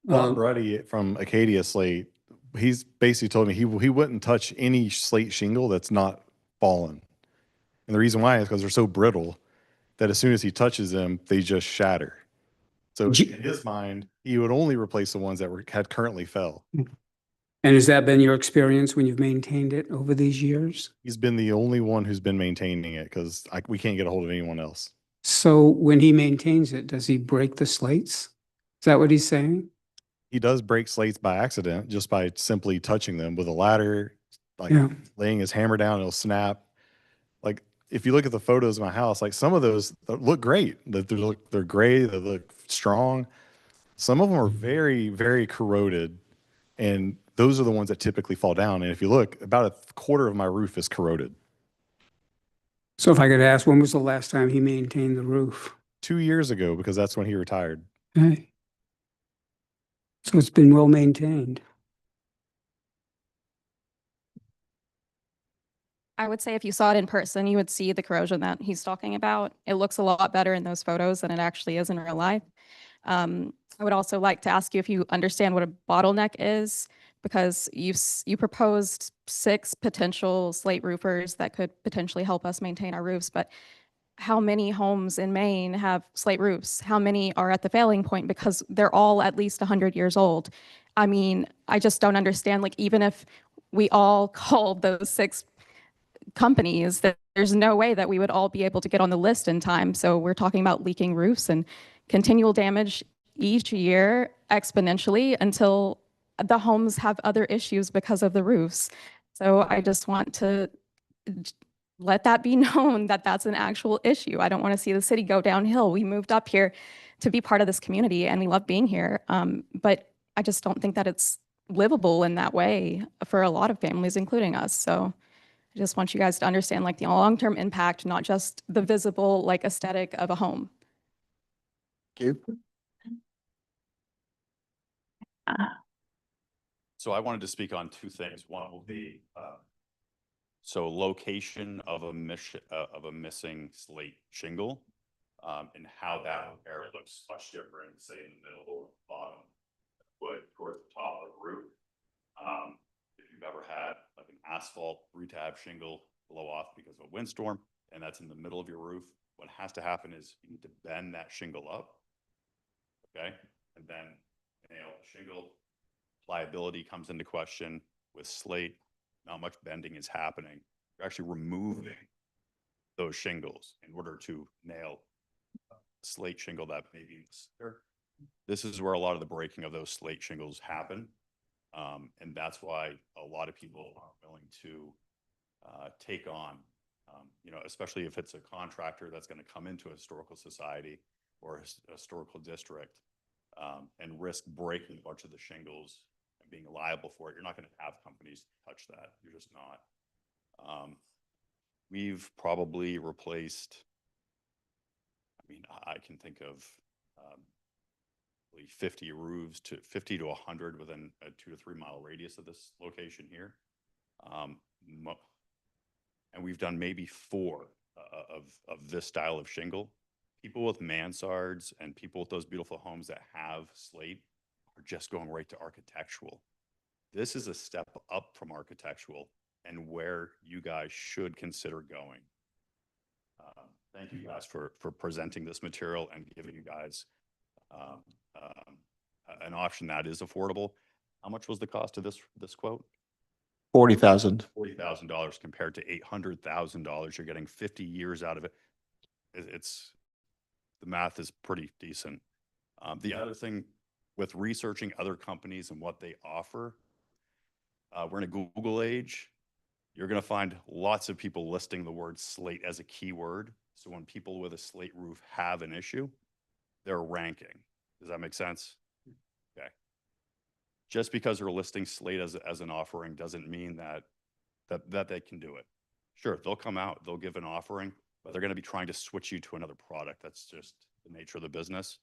Bob Ruddy from Acadia Slate, he's basically told me he wouldn't touch any slate shingle that's not fallen. And the reason why is because they're so brittle that as soon as he touches them, they just shatter. So in his mind, he would only replace the ones that had currently fell. And has that been your experience when you've maintained it over these years? He's been the only one who's been maintaining it because we can't get a hold of anyone else. So when he maintains it, does he break the slates? Is that what he's saying? He does break slates by accident just by simply touching them with a ladder, like laying his hammer down, it'll snap. Like if you look at the photos of my house, like some of those look great. They're gray, they look strong. Some of them are very, very corroded, and those are the ones that typically fall down. And if you look, about a quarter of my roof is corroded. So if I could ask, when was the last time he maintained the roof? 2 years ago, because that's when he retired. Okay. So it's been well maintained. I would say if you saw it in person, you would see the corrosion that he's talking about. It looks a lot better in those photos than it actually is in real life. I would also like to ask you if you understand what a bottleneck is, because you proposed 6 potential slate roofers that could potentially help us maintain our roofs, but how many homes in Maine have slate roofs? How many are at the failing point because they're all at least 100 years old? I mean, I just don't understand, like, even if we all called those 6 companies, that there's no way that we would all be able to get on the list in time. So we're talking about leaking roofs and continual damage each year exponentially until the homes have other issues because of the roofs. So I just want to let that be known that that's an actual issue. I don't want to see the city go downhill. We moved up here to be part of this community and we love being here. But I just don't think that it's livable in that way for a lot of families, including us. So I just want you guys to understand like the long-term impact, not just the visible like aesthetic of a home. Thank you. So I wanted to speak on 2 things. One will be, so location of a missing slate shingle, and how that repair looks much different, say in the middle or bottom, wood towards the top of the roof. If you've ever had like an asphalt retab shingle blow off because of a windstorm, and that's in the middle of your roof, what has to happen is you need to bend that shingle up, okay? And then nail the shingle. Pliability comes into question. With slate, not much bending is happening. You're actually removing those shingles in order to nail slate shingle that may be there. This is where a lot of the breaking of those slate shingles happen. And that's why a lot of people aren't willing to take on, you know, especially if it's a contractor that's going to come into a historical society or a historical district and risk breaking a bunch of the shingles and being liable for it. You're not going to have companies touch that. You're just not. We've probably replaced, I mean, I can think of 50 roofs to 50 to 100 within a 2 to 3 mile radius of this location here. And we've done maybe 4 of this style of shingle. People with mansards and people with those beautiful homes that have slate are just going right to architectural. This is a step up from architectural and where you guys should consider going. Thank you guys for presenting this material and giving you guys an option that is affordable. How much was the cost of this quote? $40,000. $40,000 compared to $800,000. You're getting 50 years out of it. It's the math is pretty decent. The other thing with researching other companies and what they offer, we're in a Google age. You're going to find lots of people listing the word slate as a keyword. So when people with a slate roof have an issue, they're ranking. Does that make sense? Okay. Just because they're listing slate as an offering doesn't mean that they can do it. Sure, they'll come out, they'll give an offering, but they're going to be trying to switch you to another product. That's just the nature of the business.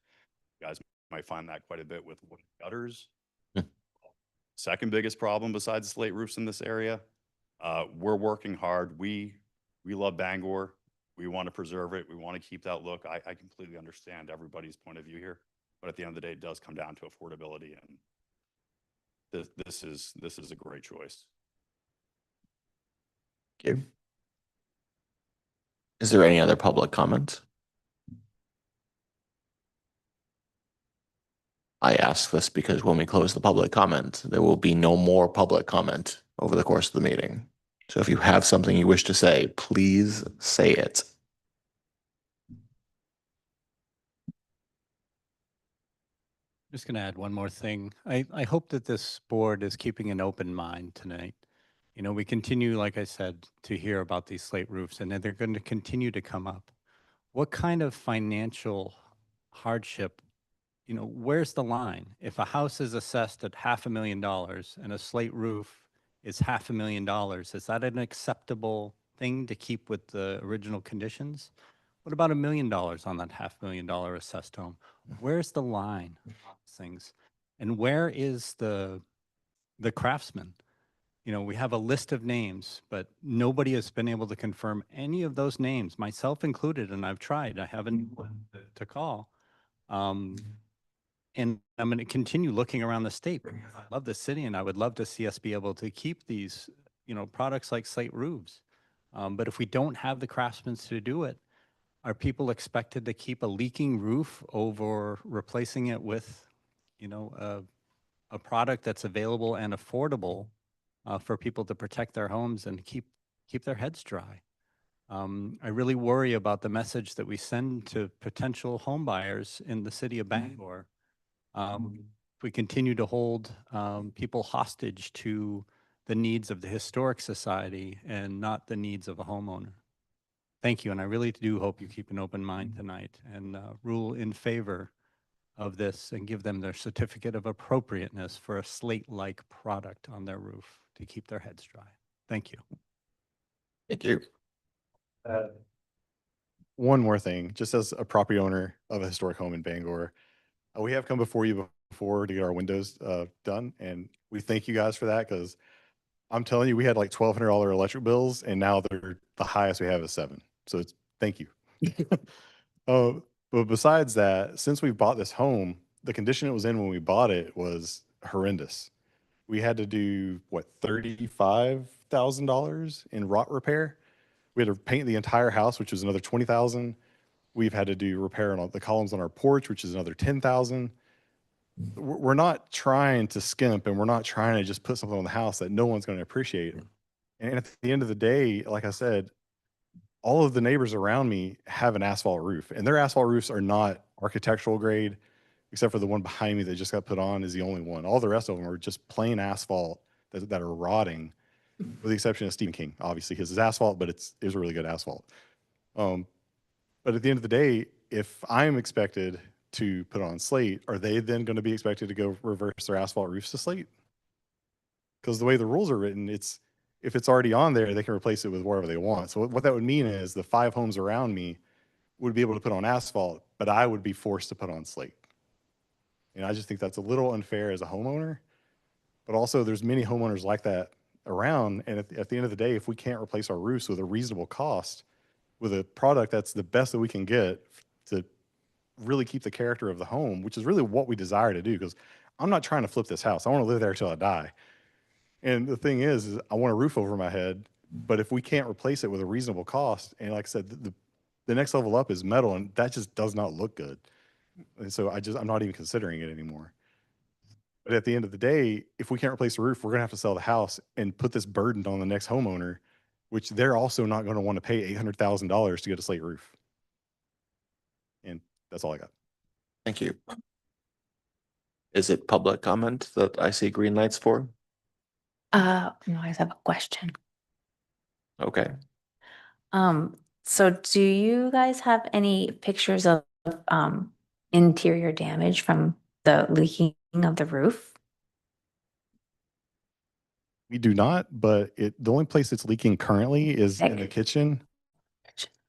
You guys might find that quite a bit with wooden gutters. Second biggest problem besides slate roofs in this area, we're working hard. We love Bangor. We want to preserve it. We want to keep that look. I completely understand everybody's point of view here, but at the end of the day, it does come down to affordability, and this is a great choice. Thank you. Is there any other public comment? I ask this because when we close the public comment, there will be no more public comment over the course of the meeting. So if you have something you wish to say, please say it. Just going to add one more thing. I hope that this board is keeping an open mind tonight. You know, we continue, like I said, to hear about these slate roofs, and they're going to continue to come up. What kind of financial hardship, you know, where's the line? If a house is assessed at $500,000 and a slate roof is $500,000, is that an acceptable thing to keep with the original conditions? What about $1 million on that $500,000 assessed home? Where's the line on these things? And where is the craftsman? You know, we have a list of names, but nobody has been able to confirm any of those names, myself included, and I've tried. I haven't to call. And I'm going to continue looking around the state. I love the city, and I would love to see us be able to keep these, you know, products like slate roofs. But if we don't have the craftsmen to do it, are people expected to keep a leaking roof over replacing it with, you know, a product that's available and affordable for people to protect their homes and keep their heads dry. I really worry about the message that we send to potential home buyers in the city of Bangor. If we continue to hold people hostage to the needs of the Historic Society and not the needs of a homeowner. Thank you, and I really do hope you keep an open mind tonight and rule in favor of this and give them their certificate of appropriateness for a slate-like product on their roof to keep their heads dry. Thank you. Thank you. One more thing, just as a property owner of a historic home in Bangor, we have come before you before to get our windows done, and we thank you guys for that, because I'm telling you, we had like $1,200 electric bills, and now they're the highest we have is $7. So it's thank you. But besides that, since we bought this home, the condition it was in when we bought it was horrendous. We had to do what, $35,000 in rot repair. We had to paint the entire house, which was another $20,000. We've had to do repair on the columns on our porch, which is another $10,000. We're not trying to skimp, and we're not trying to just put something on the house that no one's going to appreciate. And at the end of the day, like I said, all of the neighbors around me have an asphalt roof, and their asphalt roofs are not architectural grade, except for the one behind me that just got put on is the only one. All the rest of them are just plain asphalt that are rotting, with the exception of Stephen King, obviously, because it's asphalt, but it was really good asphalt. But at the end of the day, if I'm expected to put on slate, are they then going to be expected to go reverse their asphalt roofs to slate? Because the way the rules are written, if it's already on there, they can replace it with wherever they want. So what that would mean is the 5 homes around me would be able to put on asphalt, but I would be forced to put on slate. And I just think that's a little unfair as a homeowner. But also, there's many homeowners like that around. And at the end of the day, if we can't replace our roofs with a reasonable cost, with a product that's the best that we can get to really keep the character of the home, which is really what we desire to do, because I'm not trying to flip this house. I want to live there until I die. And the thing is I want a roof over my head, but if we can't replace it with a reasonable cost, and like I said, the next level up is metal, and that just does not look good. And so I'm not even considering it anymore. But at the end of the day, if we can't replace the roof, we're going to have to sell the house and put this burden on the next homeowner, which they're also not going to want to pay $800,000 to get a slate roof. And that's all I got. Thank you. Is it public comment that I see green lights for? No, I just have a question. Okay. So do you guys have any pictures of interior damage from the leaking of the roof? We do not, but the only place it's leaking currently is in the kitchen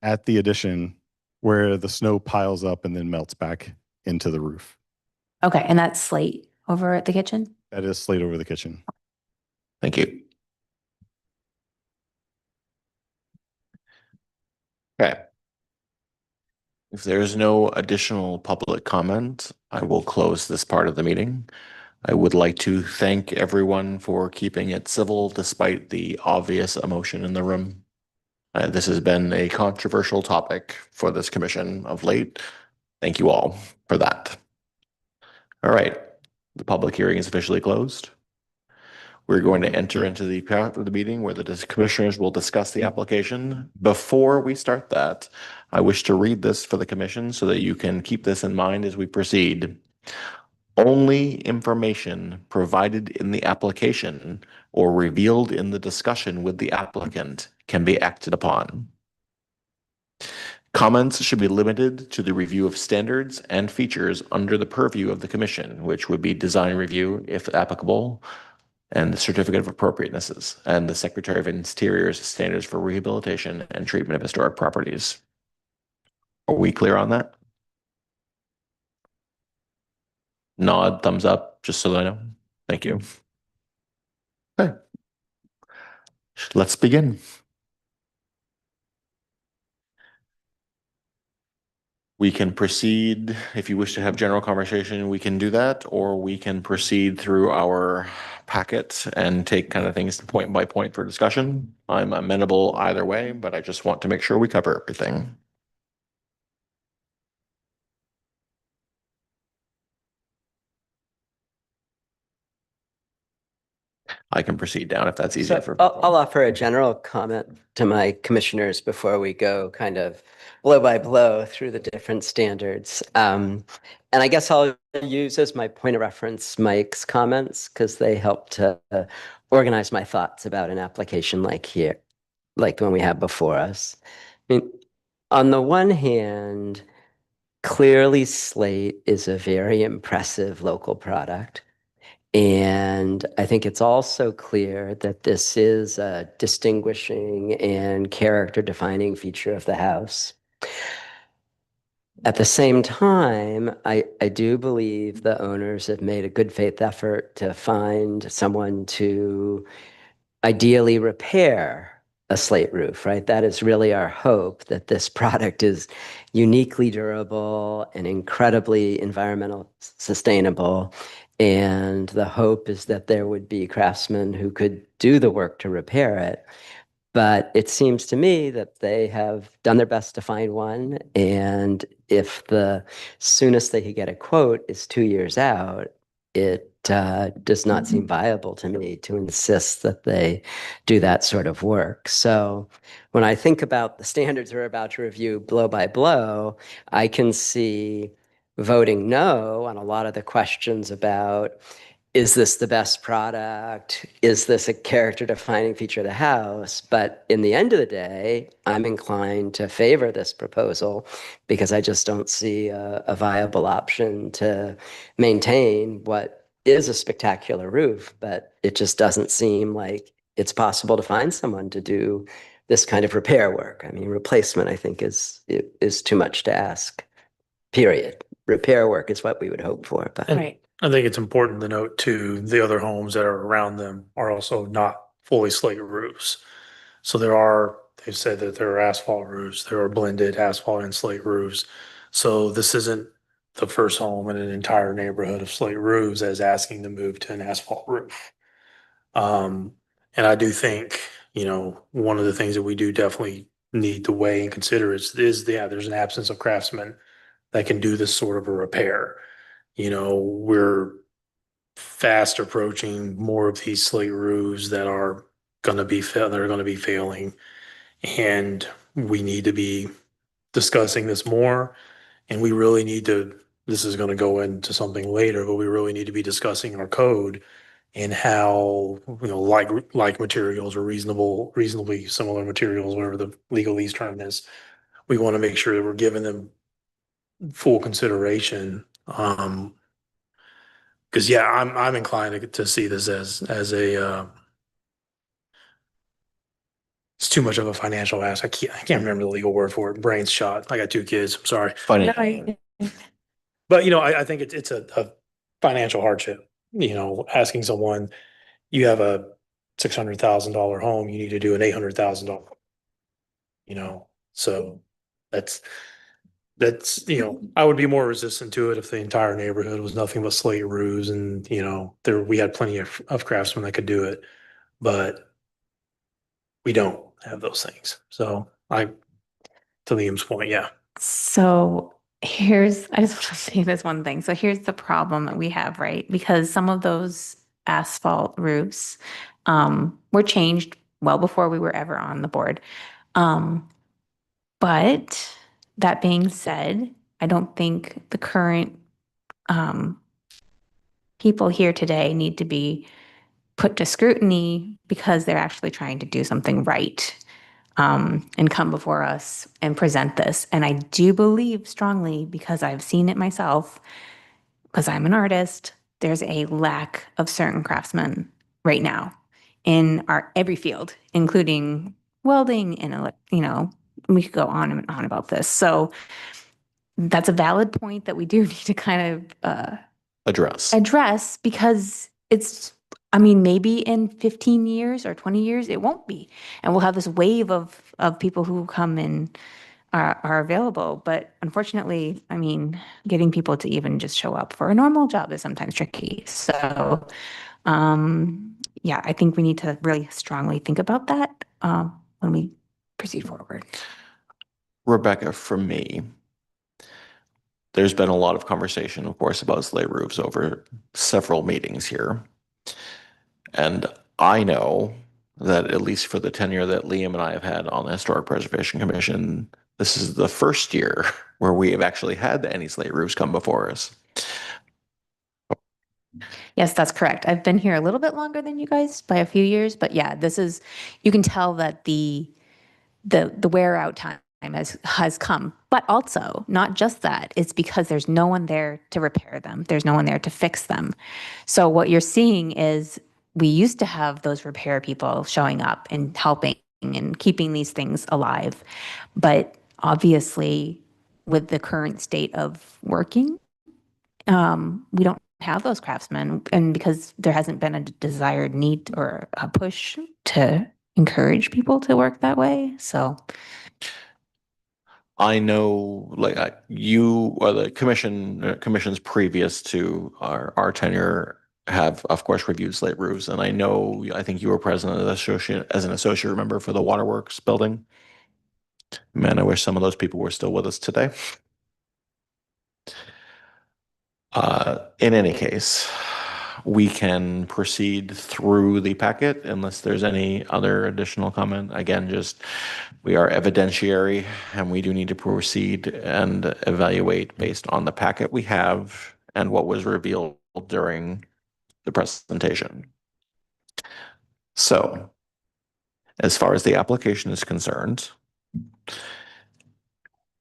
at the addition, where the snow piles up and then melts back into the roof. Okay, and that's slate over at the kitchen? That is slate over the kitchen. Thank you. Okay. If there's no additional public comment, I will close this part of the meeting. I would like to thank everyone for keeping it civil despite the obvious emotion in the room. This has been a controversial topic for this commission of late. Thank you all for that. All right, the public hearing is officially closed. We're going to enter into the part of the meeting where the commissioners will discuss the application. Before we start that, I wish to read this for the commission so that you can keep this in mind as we proceed. Only information provided in the application or revealed in the discussion with the applicant can be acted upon. Comments should be limited to the review of standards and features under the purview of the commission, which would be design review, if applicable, and the certificate of appropriatenesses, and the Secretary of Interior's standards for rehabilitation and treatment of historic properties. Are we clear on that? Nod, thumbs up, just so that I know. Thank you. Okay. Let's begin. We can proceed, if you wish to have general conversation, we can do that, or we can proceed through our packet and take kind of things point by point for discussion. I'm amenable either way, but I just want to make sure we cover everything. I can proceed down if that's So easier for. I'll offer a general comment to my commissioners before we go kind of blow by blow through the different standards. And I guess I'll use as my point of reference Mike's comments because they help to organize my thoughts about an application like here, like the one we have before us. I mean, on the one hand, clearly Slate is a very impressive local product. And I think it's also clear that this is a distinguishing and character defining feature of the house. At the same time, I do believe the owners have made a good faith effort to find someone to ideally repair a slate roof, right? That is really our hope, that this product is uniquely durable and incredibly environmental sustainable. And the hope is that there would be craftsmen who could do the work to repair it. But it seems to me that they have done their best to find one. And if the soonest they could get a quote is 2 years out, it does not seem viable to me to insist that they do that sort of work. So when I think about the standards we're about to review blow by blow, I can see voting no on a lot of the questions about, is this the best product? Is this a character defining feature of the house? But in the end of the day, I'm inclined to favor this proposal because I just don't see a viable option to maintain what is a spectacular roof, but it just doesn't seem like it's possible to find someone to do this kind of repair work. I mean, replacement, I think, is too much to ask, period. Repair work is what we would hope for. But Right. I think it's important to note too, the other homes that are around them are also not fully slate roofs. So they've said that there are asphalt roofs, there are blended asphalt and slate roofs. So this isn't the first home in an entire neighborhood of slate roofs as asking to move to an asphalt roof. And I do think, one of the things that we do definitely need to weigh and consider there's an absence of craftsmen that can do this sort of a repair. We're fast approaching more of these slate roofs that are going to be failing, and we need to be discussing this more. And we really need to. This is going to go into something later, but we really need to be discussing our code and how like materials or reasonably similar materials, whatever the legalese term is. We want to make sure that we're giving them full consideration. Because I'm inclined to see this as a it's too much of a financial ask. I can't remember the legal word for it. Brain's shot. I got 2 kids. I'm sorry. Funny. But I think it's a financial hardship. Asking someone, you have a $600,000 home, you need to do an $800,000. So that's I would be more resistant to it if the entire neighborhood was nothing but slate roofs and we had plenty of craftsmen that could do it, but we don't have those things. So to Liam's point, yeah. So I just want to say this one thing. So here's the problem that we have, right? Because some of those asphalt roofs were changed well before we were ever on the board. But that being said, I don't think the current people here today need to be put to scrutiny because they're actually trying to do something right. And come before us and present this. And I do believe strongly, because I've seen it myself, because I'm an artist, there's a lack of certain craftsmen right now in every field, including welding and, we could go on and on about this. So that's a valid point that we do need to kind of address because maybe in 15 years or 20 years, it won't be. And we'll have this wave of people who come and are available. But unfortunately, getting people to even just show up for a normal job is sometimes tricky. So, I think we need to really strongly think about that when we proceed forward. Rebecca, from me, there's been a lot of conversation, of course, about slate roofs over several meetings here. And I know that at least for the tenure that Liam and I have had on the Historic Preservation Commission, this is the first year where we have actually had any slate roofs come before us. Yes, that's correct. I've been here a little bit longer than you guys by a few years, but yeah, this is, you can tell that the wear out time has come. But also, not just that, it's because there's no one there to repair them. There's no one there to fix them. So what you're seeing is we used to have those repair people showing up and helping and keeping these things alive. But obviously, with the current state of working, we don't have those craftsmen, and because there hasn't been a desired need or a push to encourage people to work that way. So I know, like you or the commissions previous to our tenure have, of course, reviewed slate roofs, and I think you were present as an associate member for the Waterworks building. Man, I wish some of those people were still with us today. In any case, we can proceed through the packet unless there's any other additional comment. Again, we are evidentiary and we do need to proceed and evaluate based on the packet we have and what was revealed during the presentation. So, as far as the application is concerned,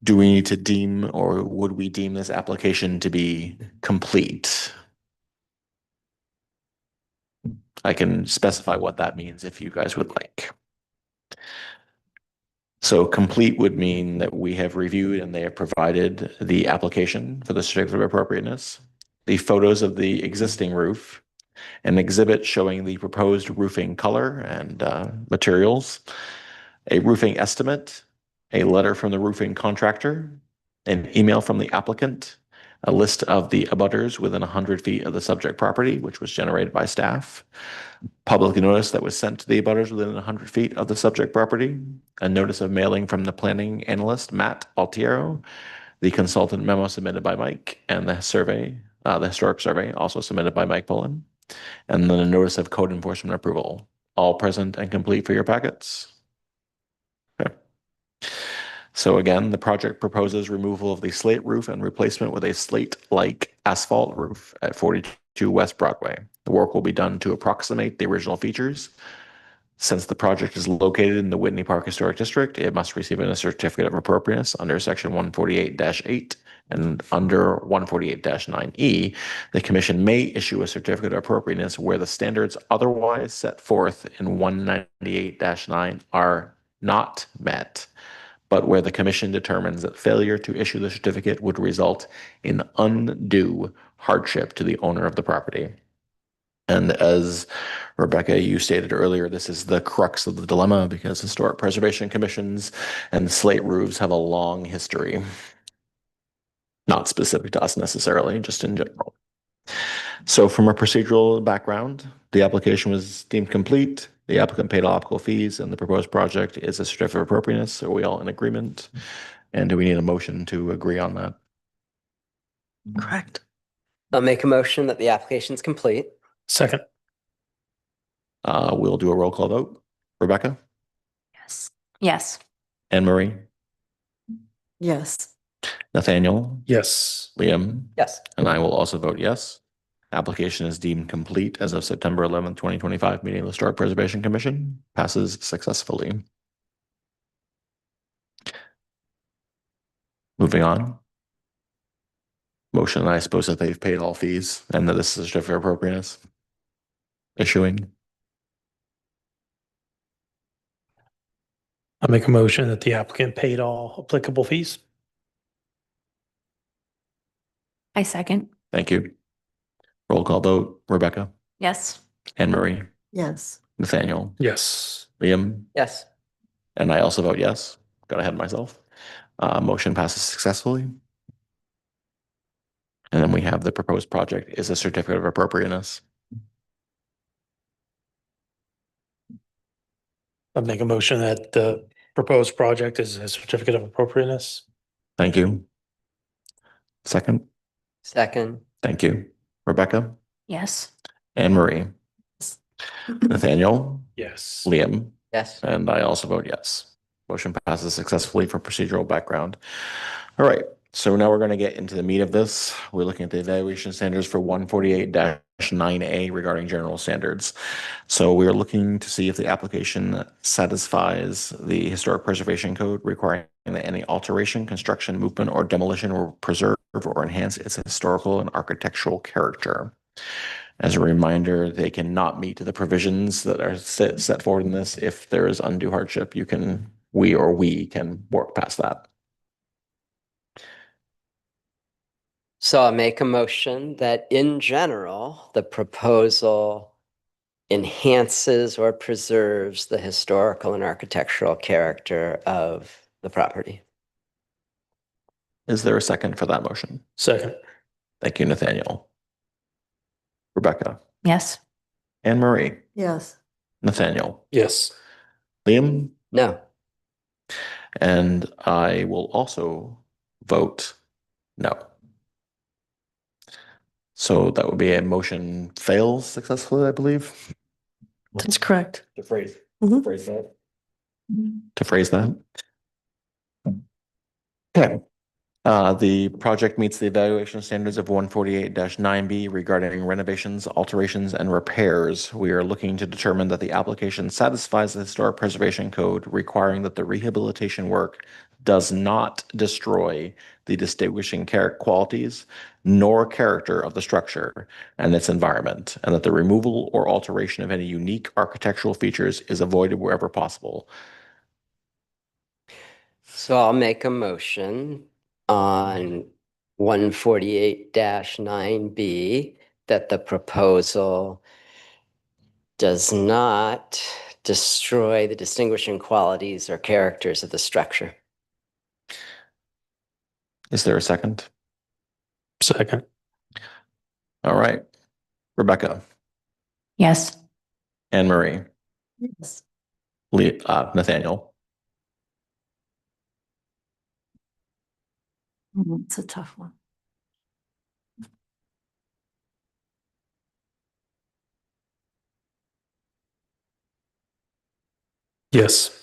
do we need to deem, or would we deem this application to be complete? I can specify what that means if you guys would like. So complete would mean that we have reviewed and they have provided the application for the certificate of appropriateness, the photos of the existing roof, an exhibit showing the proposed roofing color and materials, a roofing estimate, a letter from the roofing contractor, an email from the applicant, a list of the abutters within 100 feet of the subject property, which was generated by staff, public notice that was sent to the abutters within 100 feet of the subject property, a notice of mailing from the planning analyst, Matt Altiero, the consultant memo submitted by Mike, and the survey, the historic survey, also submitted by Mike Pullen, and then a notice of code enforcement approval, all present and complete for your packets. Okay. So again, the project proposes removal of the slate roof and replacement with a slate-like asphalt roof at 42 West Broadway. The work will be done to approximate the original features. Since the project is located in the Whitney Park Historic District, it must receive a certificate of appropriateness under section 148-8 and under 148-9E. The commission may issue a certificate of appropriateness where the standards otherwise set forth in 198-9 are not met, but where the commission determines that failure to issue the certificate would result in undue hardship to the owner of the property. And as Rebecca, you stated earlier, this is the crux of the dilemma because historic preservation commissions and slate roofs have a long history. Not specific to us necessarily, just in general. So from a procedural background, the application was deemed complete. The applicant paid all applicable fees and the proposed project is a certificate of appropriateness. Are we all in agreement? And do we need a motion to agree on that? Correct. I'll make a motion that the application is complete. Second. We'll do a roll call vote. Rebecca, yes. Yes. Anne Marie, Yes. Nathaniel, Yes. Liam, Yes. and I will also vote yes. Application is deemed complete as of September 11th, 2025 meeting of the Historic Preservation Commission. Passes successfully. Moving on. Motion, I suppose that they've paid all fees and that this is a certificate of appropriateness. Issuing. I make a motion that the applicant paid all applicable fees. I second. Thank you. Roll call vote. Rebecca, Yes. Anne Marie, Yes. Nathaniel, Yes. Liam, Yes. and I also vote yes. Got ahead of myself. Motion passes successfully. And then we have the proposed project is a certificate of appropriateness. I make a motion that the proposed project is a certificate of appropriateness. Thank you. Second. Second. Thank you. Rebecca, Yes. Anne Marie, Nathaniel, Yes. Liam, Yes. and I also vote yes. Motion passes successfully for procedural background. All right, so now we're going to get into the meat of this. We're looking at the evaluation standards for 148-9A regarding general standards. So we are looking to see if the application satisfies the Historic Preservation Code requiring that any alteration, construction, movement, or demolition will preserve or enhance its historical and architectural character. As a reminder, they cannot meet the provisions that are set forward in this. If there is undue hardship, we can work past that. So I'll make a motion that in general, the proposal enhances or preserves the historical and architectural character of the property. Is there a second for that motion? Second. Thank you, Nathaniel. Rebecca, Yes. Anne Marie, Yes. Nathaniel, Yes. Liam, No. and I will also vote no. So that would be a motion fails successfully, I believe. That's correct. To phrase, Mhm. phrase that. To phrase that. Okay. The project meets the evaluation standards of 148-9B regarding renovations, alterations, and repairs. We are looking to determine that the application satisfies the Historic Preservation Code requiring that the rehabilitation work does not destroy the distinguishing qualities nor character of the structure and its environment, and that the removal or alteration of any unique architectural features is avoided wherever possible. So I'll make a motion on 148-9B that the proposal does not destroy the distinguishing qualities or characters of the structure. Is there a second? Second. All right. Rebecca, Yes. Anne Marie, Yes. Nathaniel, It's a tough one. Yes.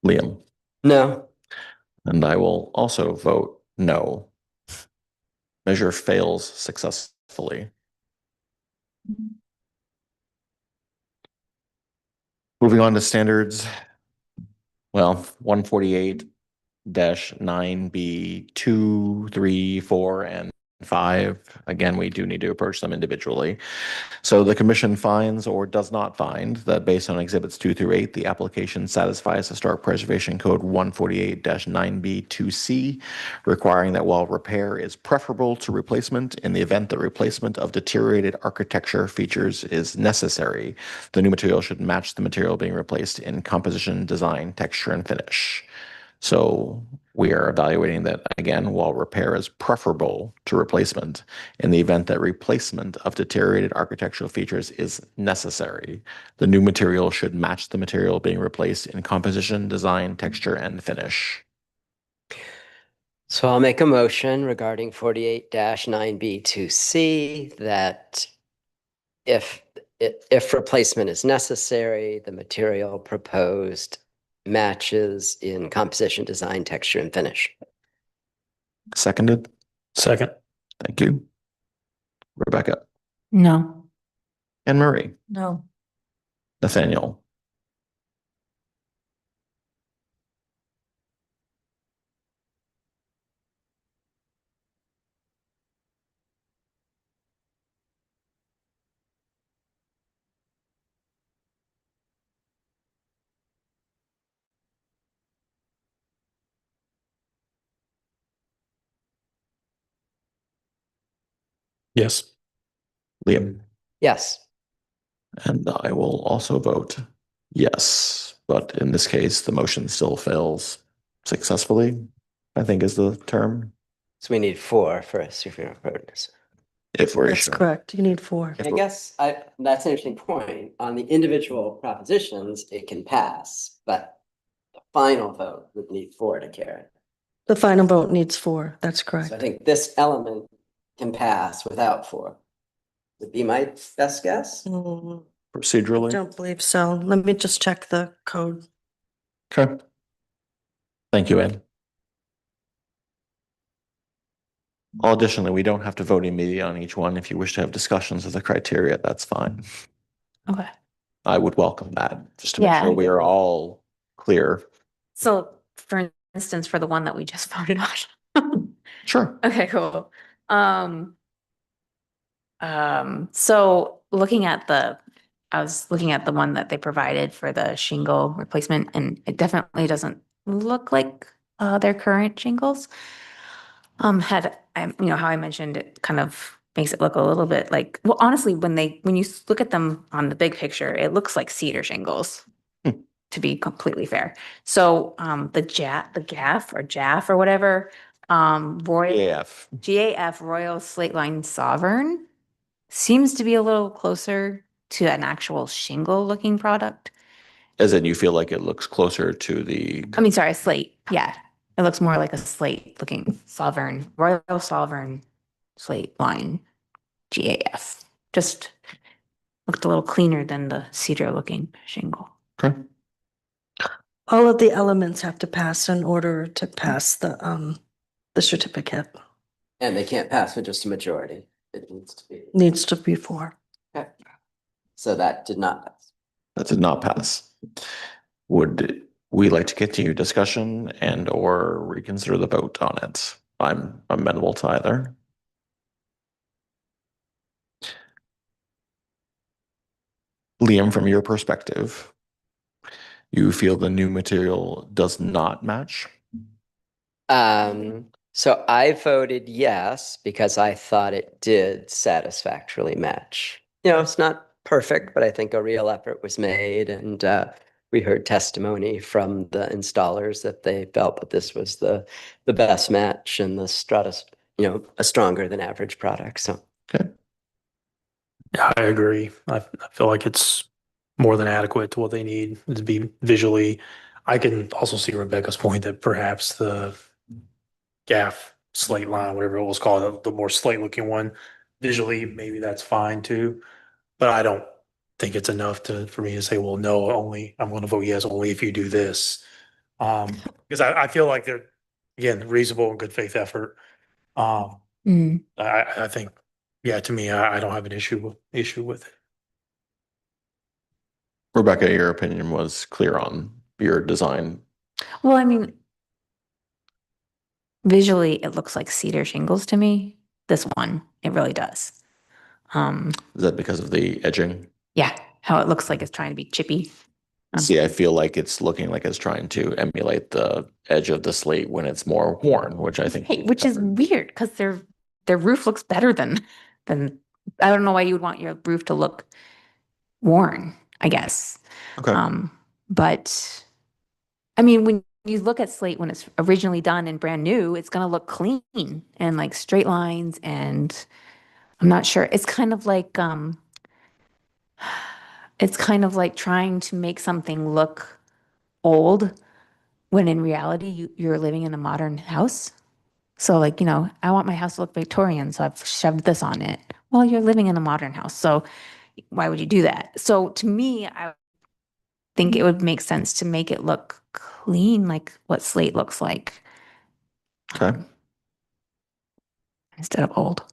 Liam, No. and I will also vote no. Measure fails successfully. Moving on to standards. Well, 148-9B 2, 3, 4, and 5. Again, we do need to approach them individually. So the commission finds or does not find that based on exhibits 2 through 8, the application satisfies Historic Preservation Code 148-9B2C, requiring that while repair is preferable to replacement, in the event that replacement of deteriorated architecture features is necessary, the new material should match the material being replaced in composition, design, texture, and finish. So we are evaluating that, again, while repair is preferable to replacement, in the event that replacement of deteriorated architectural features is necessary, the new material should match the material being replaced in composition, design, texture, and finish. So I'll make a motion regarding 48-9B2C that if replacement is necessary, the material proposed matches in composition, design, texture, and finish. Seconded. Second. Thank you. Rebecca, No. Anne Marie, No. Nathaniel, Yes. Liam, Yes. and I will also vote yes. But in this case, the motion still fails successfully, I think is the term. So we need 4 for a superior purpose. If we're That's sure. correct. You need 4. If I we're- guess that's an interesting point. On the individual propositions, it can pass, but the final vote would need 4 to carry. The final vote needs 4. That's So correct. I think this element can pass without 4. Would be my best guess. Mm, procedurally? Don't believe so. Let me just check the code. Okay. Thank you, Ann. Additionally, we don't have to vote immediately on each one. If you wish to have discussions of the criteria, that's fine. Okay. I would welcome that, just to make Yeah. sure we are all clear. So for instance, for the one that we just voted on. Sure. Okay, cool. So looking at I was looking at the one that they provided for the shingle replacement, and it definitely doesn't look like their current shingles. You know, how I mentioned, it kind of makes it look a little bit like, well, honestly, when you look at them on the big picture, it looks like cedar shingles, to be completely fair. So the GAF or JAF or whatever, GAF Royal Slate Line Sovereign seems to be a little closer to an actual shingle looking product. As in you feel like it looks closer to the, I mean, sorry, slate. Yeah. It looks more like a slate looking Royal Sovereign Slate Line GAF. Just looked a little cleaner than the cedar looking shingle. okay. All of the elements have to pass in order to pass the certificate. And they can't pass with just a majority. It needs to be. Needs to be 4. Okay. So that did not pass. That did not pass. Would we like to continue discussion and or reconsider the vote on it? I'm amenable to either. Liam, from your perspective, you feel the new material does not match? So I voted yes because I thought it did satisfactorily match. You know, it's not perfect, but I think a real effort was made, and we heard testimony from the installers that they felt that this was the best match and the Stratus, you know, a stronger than average product. So Okay. Yeah, I agree. I feel like it's more than adequate to what they need to be visually. I can also see Rebecca's point that perhaps the GAF slate line, whatever it was called, the more slate looking one, visually, maybe that's fine too. But I don't think it's enough for me to say, well, no, I'm going to vote yes only if you do this. Because I feel like they're, again, reasonable and good faith effort. I think, yeah, to me, I don't have an issue with it. Rebecca, your opinion was clear on your design. Well, I mean, visually, it looks like cedar shingles to me. This one, it really does. Is that because of the edging? Yeah, how it looks like it's trying to be chippy. See, I feel like it's looking like it's trying to emulate the edge of the slate when it's more worn, which I think. Hey, which is weird because their roof looks better than I don't know why you would want your roof to look worn, I guess. Okay. But I mean, when you look at slate when it's originally done and brand new, it's gonna look clean and like straight lines, and I'm not sure. It's kind of like trying to make something look old when in reality you're living in a modern house. So like, you know, I want my house to look Victorian, so I've shoved this on it. Well, you're living in a modern house, so why would you do that? So to me, I think it would make sense to make it look clean, like what slate looks like. Okay. Instead of old.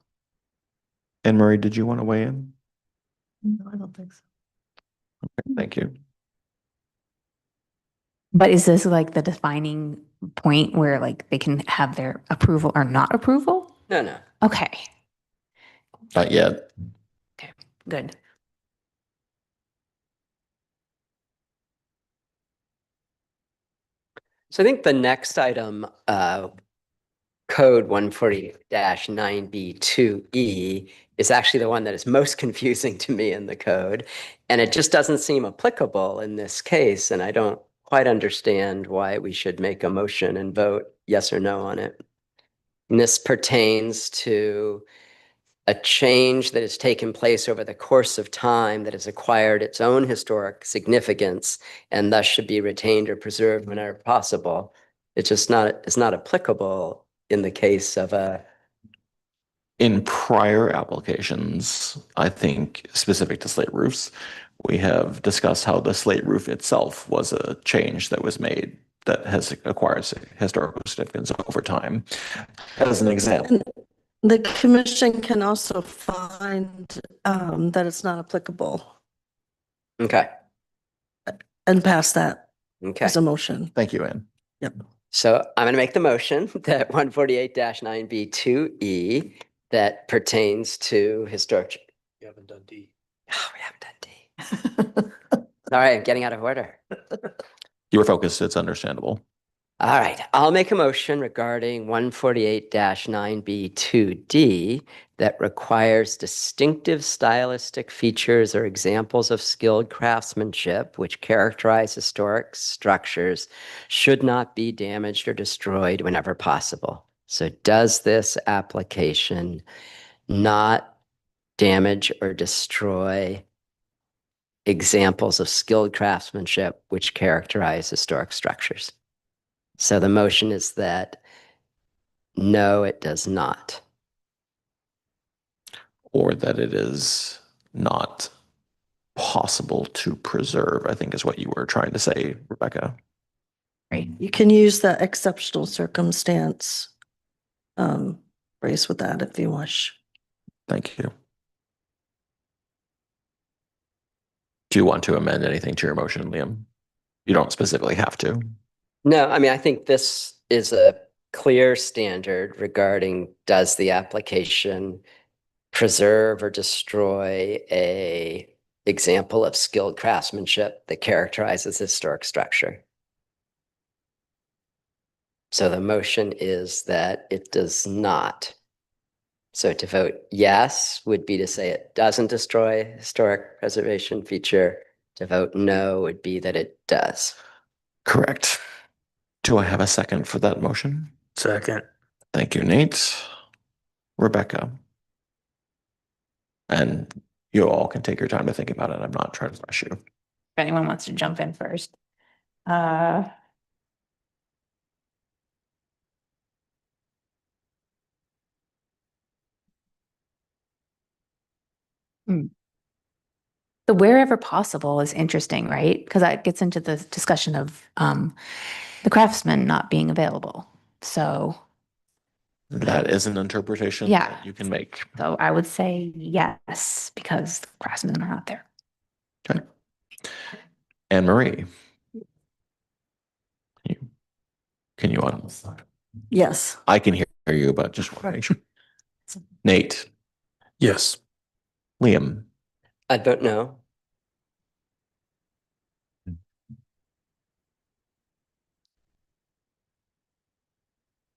Anne Marie, did you want to weigh in? No, I don't think so. Okay, thank you. But is this like the defining point where like they can have their approval or not approval? no. Okay, Not yet. good. So I think the next item, code 140-9B2E, is actually the one that is most confusing to me in the code. And it just doesn't seem applicable in this case. And I don't quite understand why we should make a motion and vote yes or no on it. And this pertains to a change that has taken place over the course of time that has acquired its own historic significance and thus should be retained or preserved whenever possible. It's not applicable in the case of a. In prior applications, I think specific to slate roofs, We have discussed how the slate roof itself was a change that was made that has acquired historical significance over time. As an example, And the commission can also find that it's not applicable Okay, and pass that okay. as a motion. thank you, Ann. Yep. So I'm going to make the motion that 148-9B2E that pertains to historic. You haven't done D. Oh, we haven't done D. All right, I'm getting out of order. You were focused, it's understandable. All right, I'll make a motion regarding 148-9B2D that requires distinctive stylistic features or examples of skilled craftsmanship which characterize historic structures should not be damaged or destroyed whenever possible. So does this application not damage or destroy examples of skilled craftsmanship which characterize historic structures? So the motion is that no, it does not. Or that it is not possible to preserve, I think is what you were trying to say, Rebecca. Right. You can use the exceptional circumstance phrase with that if you wish. Thank you. Do you want to amend anything to your motion, Liam? You don't specifically have to. No, I mean, I think this is a clear standard regarding does the application preserve or destroy a example of skilled craftsmanship that characterizes historic structure. So the motion is that it does not. So to vote yes would be to say it doesn't destroy historic preservation feature. To vote no would be that it does. Correct. Do I have a second for that motion? Second. Thank you, Nate. Rebecca. And you all can take your time to think about it. I'm not trying to rush you. If anyone wants to jump in first. The wherever possible is interesting, right? Because that gets into the discussion of the craftsman not being available. So That is an interpretation Yeah. that you can make. I would say yes, because the craftsmen are not there. Okay. Anne Marie. Can you on? Yes. I can hear you, but just want to make sure. Nate, Yes. Liam, I'd vote no.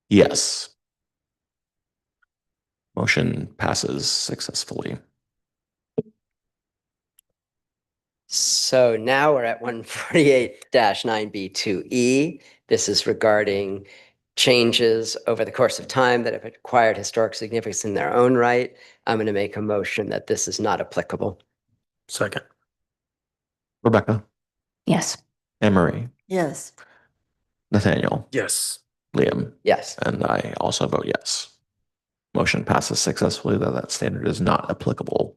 yes. Motion passes successfully. So now we're at 148-9B2E. This is regarding changes over the course of time that have acquired historic significance in their own right. I'm going to make a motion that this is not applicable. Second. Rebecca, Yes. Anne Marie, Yes. Nathaniel, Yes. Liam, Yes. and I also vote yes. Motion passes successfully that that standard is not applicable.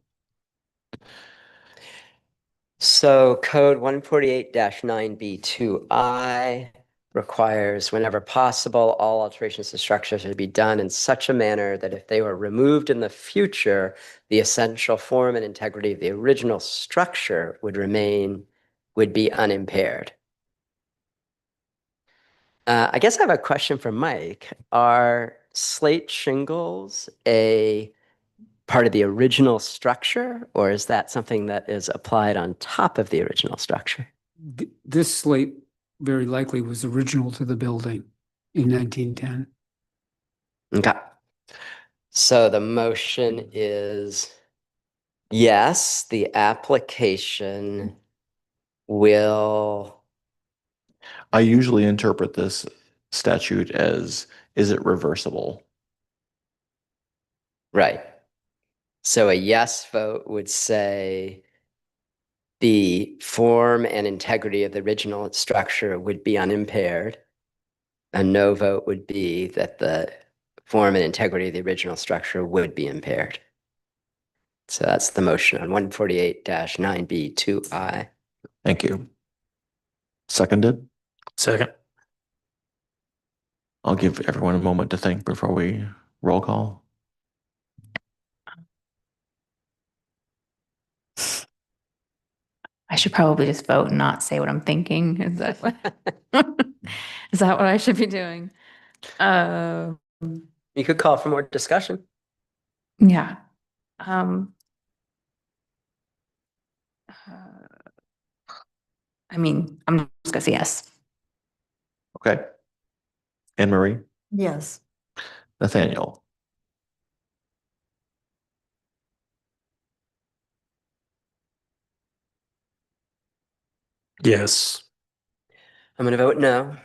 So code 148-9B2I requires whenever possible, all alterations to structures should be done in such a manner that if they were removed in the future, the essential form and integrity of the original structure would be unimpaired. I guess I have a question for Mike. Are slate shingles a part of the original structure, or is that something that is applied on top of the original structure? This slate very likely was original to the building in 1910. Okay. So the motion is yes, the application will. I usually interpret this statute as, is it reversible? Right. So a yes vote would say the form and integrity of the original structure would be unimpaired. A no vote would be that the form and integrity of the original structure would be impaired. So that's the motion on 148-9B2I. Thank you. Seconded. Second. I'll give everyone a moment to think before we roll call. I should probably just vote and not say what I'm thinking. Is that what, is that what I should be doing? You could call for more discussion. Yeah. I mean, I'm just gonna say yes. Okay. Anne Marie, Yes. Nathaniel, Yes. I'm going to vote no.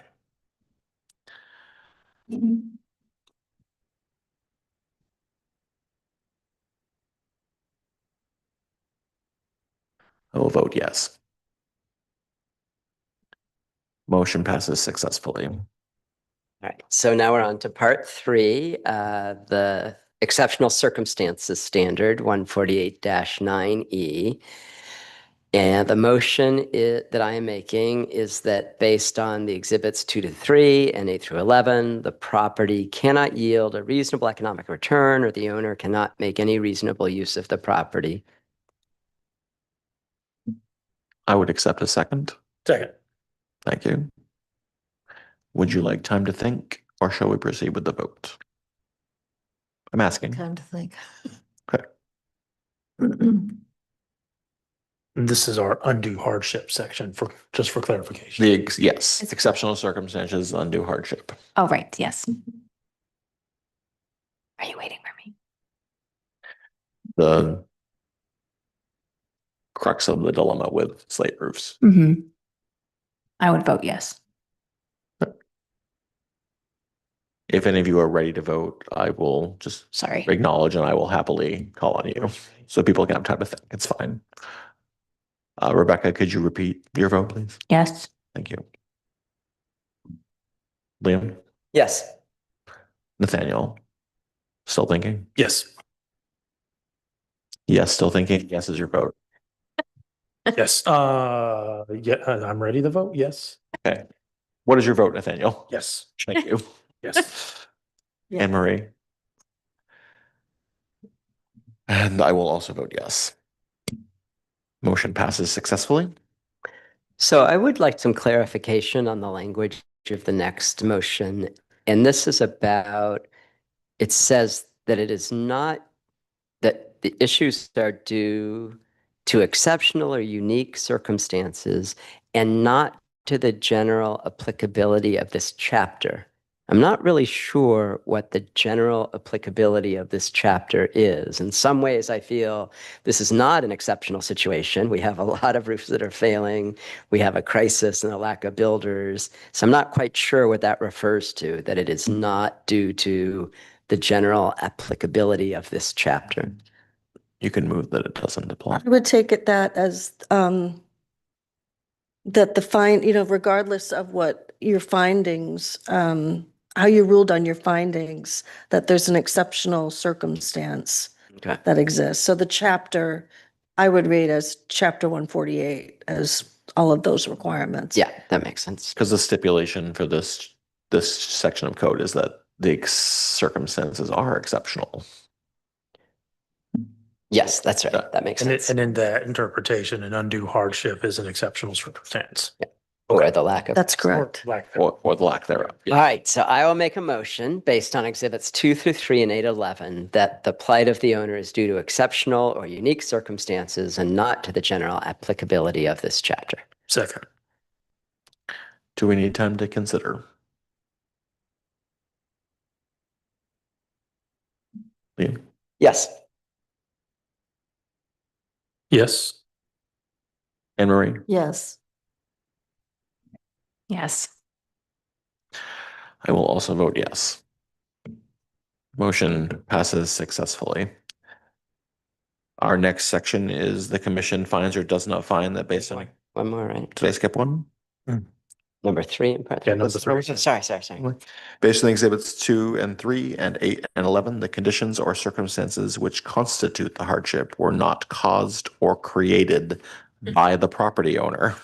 I will vote yes. Motion passes successfully. All right, so now we're on to part 3, the exceptional circumstances standard, 148-9E. And the motion that I am making is that based on the exhibits 2 to 3 and 8 through 11, the property cannot yield a reasonable economic return, or the owner cannot make any reasonable use of the property. I would accept a second. Second. Thank you. Would you like time to think, or shall we proceed with the vote? I'm asking. Time to think. Okay. This is our undue hardship section for, just for clarification. Yes, exceptional circumstances, undue hardship. Oh, right, yes. Are you waiting for me? The crux of the dilemma with slate roofs. Mm-hmm. I would vote yes. If any of you are ready to vote, I will just Sorry. acknowledge and I will happily call on you so people can have time to think. It's fine. Rebecca, could you repeat your vote, please? Yes. Thank you. Liam? Yes. Nathaniel? Still thinking? Yes. Yes, still thinking. Yes is your vote. Yes. Yeah, I'm ready to vote. Yes. Okay. What is your vote, Nathaniel? Yes. Thank you. Yes. Yeah. Anne Marie? And I will also vote yes. Motion passes successfully. So I would like some clarification on the language of the next motion. And this is about, it says that it is not, that the issues are due to exceptional or unique circumstances and not to the general applicability of this chapter. I'm not really sure what the general applicability of this chapter is. In some ways, I feel this is not an exceptional situation. We have a lot of roofs that are failing. We have a crisis and a lack of builders. So I'm not quite sure what that refers to, that it is not due to the general applicability of this chapter. You can move that it doesn't apply. I would take it that as, that the regardless of what your findings, how you ruled on your findings, that there's an exceptional circumstance Okay. that exists. So the chapter, I would read as chapter 148 as all of those requirements. Yeah, that makes sense. Because the stipulation for this section of code is that the circumstances are exceptional. Yes, that's right. Yeah. That makes And, sense. and in that interpretation, an undue hardship is an exceptional circumstance. Or the lack of. That's correct. Or the lack thereof. All right, so I will make a motion based on exhibits 2 through 3 and 811 that the plight of the owner is due to exceptional or unique circumstances and not to the general applicability of this chapter. Second. Do we need time to consider? Liam? Yes. Yes. Anne Marie? Yes. Yes. I will also vote yes. Motion passes successfully. Our next section is the commission finds or does not find that based on, One more, right? did I skip one? Number 3 in part. Yeah, number Let's- 3. Sorry. Based on exhibits 2 and 3 and 8 and 11, the conditions or circumstances which constitute the hardship were not caused or created by the property owner.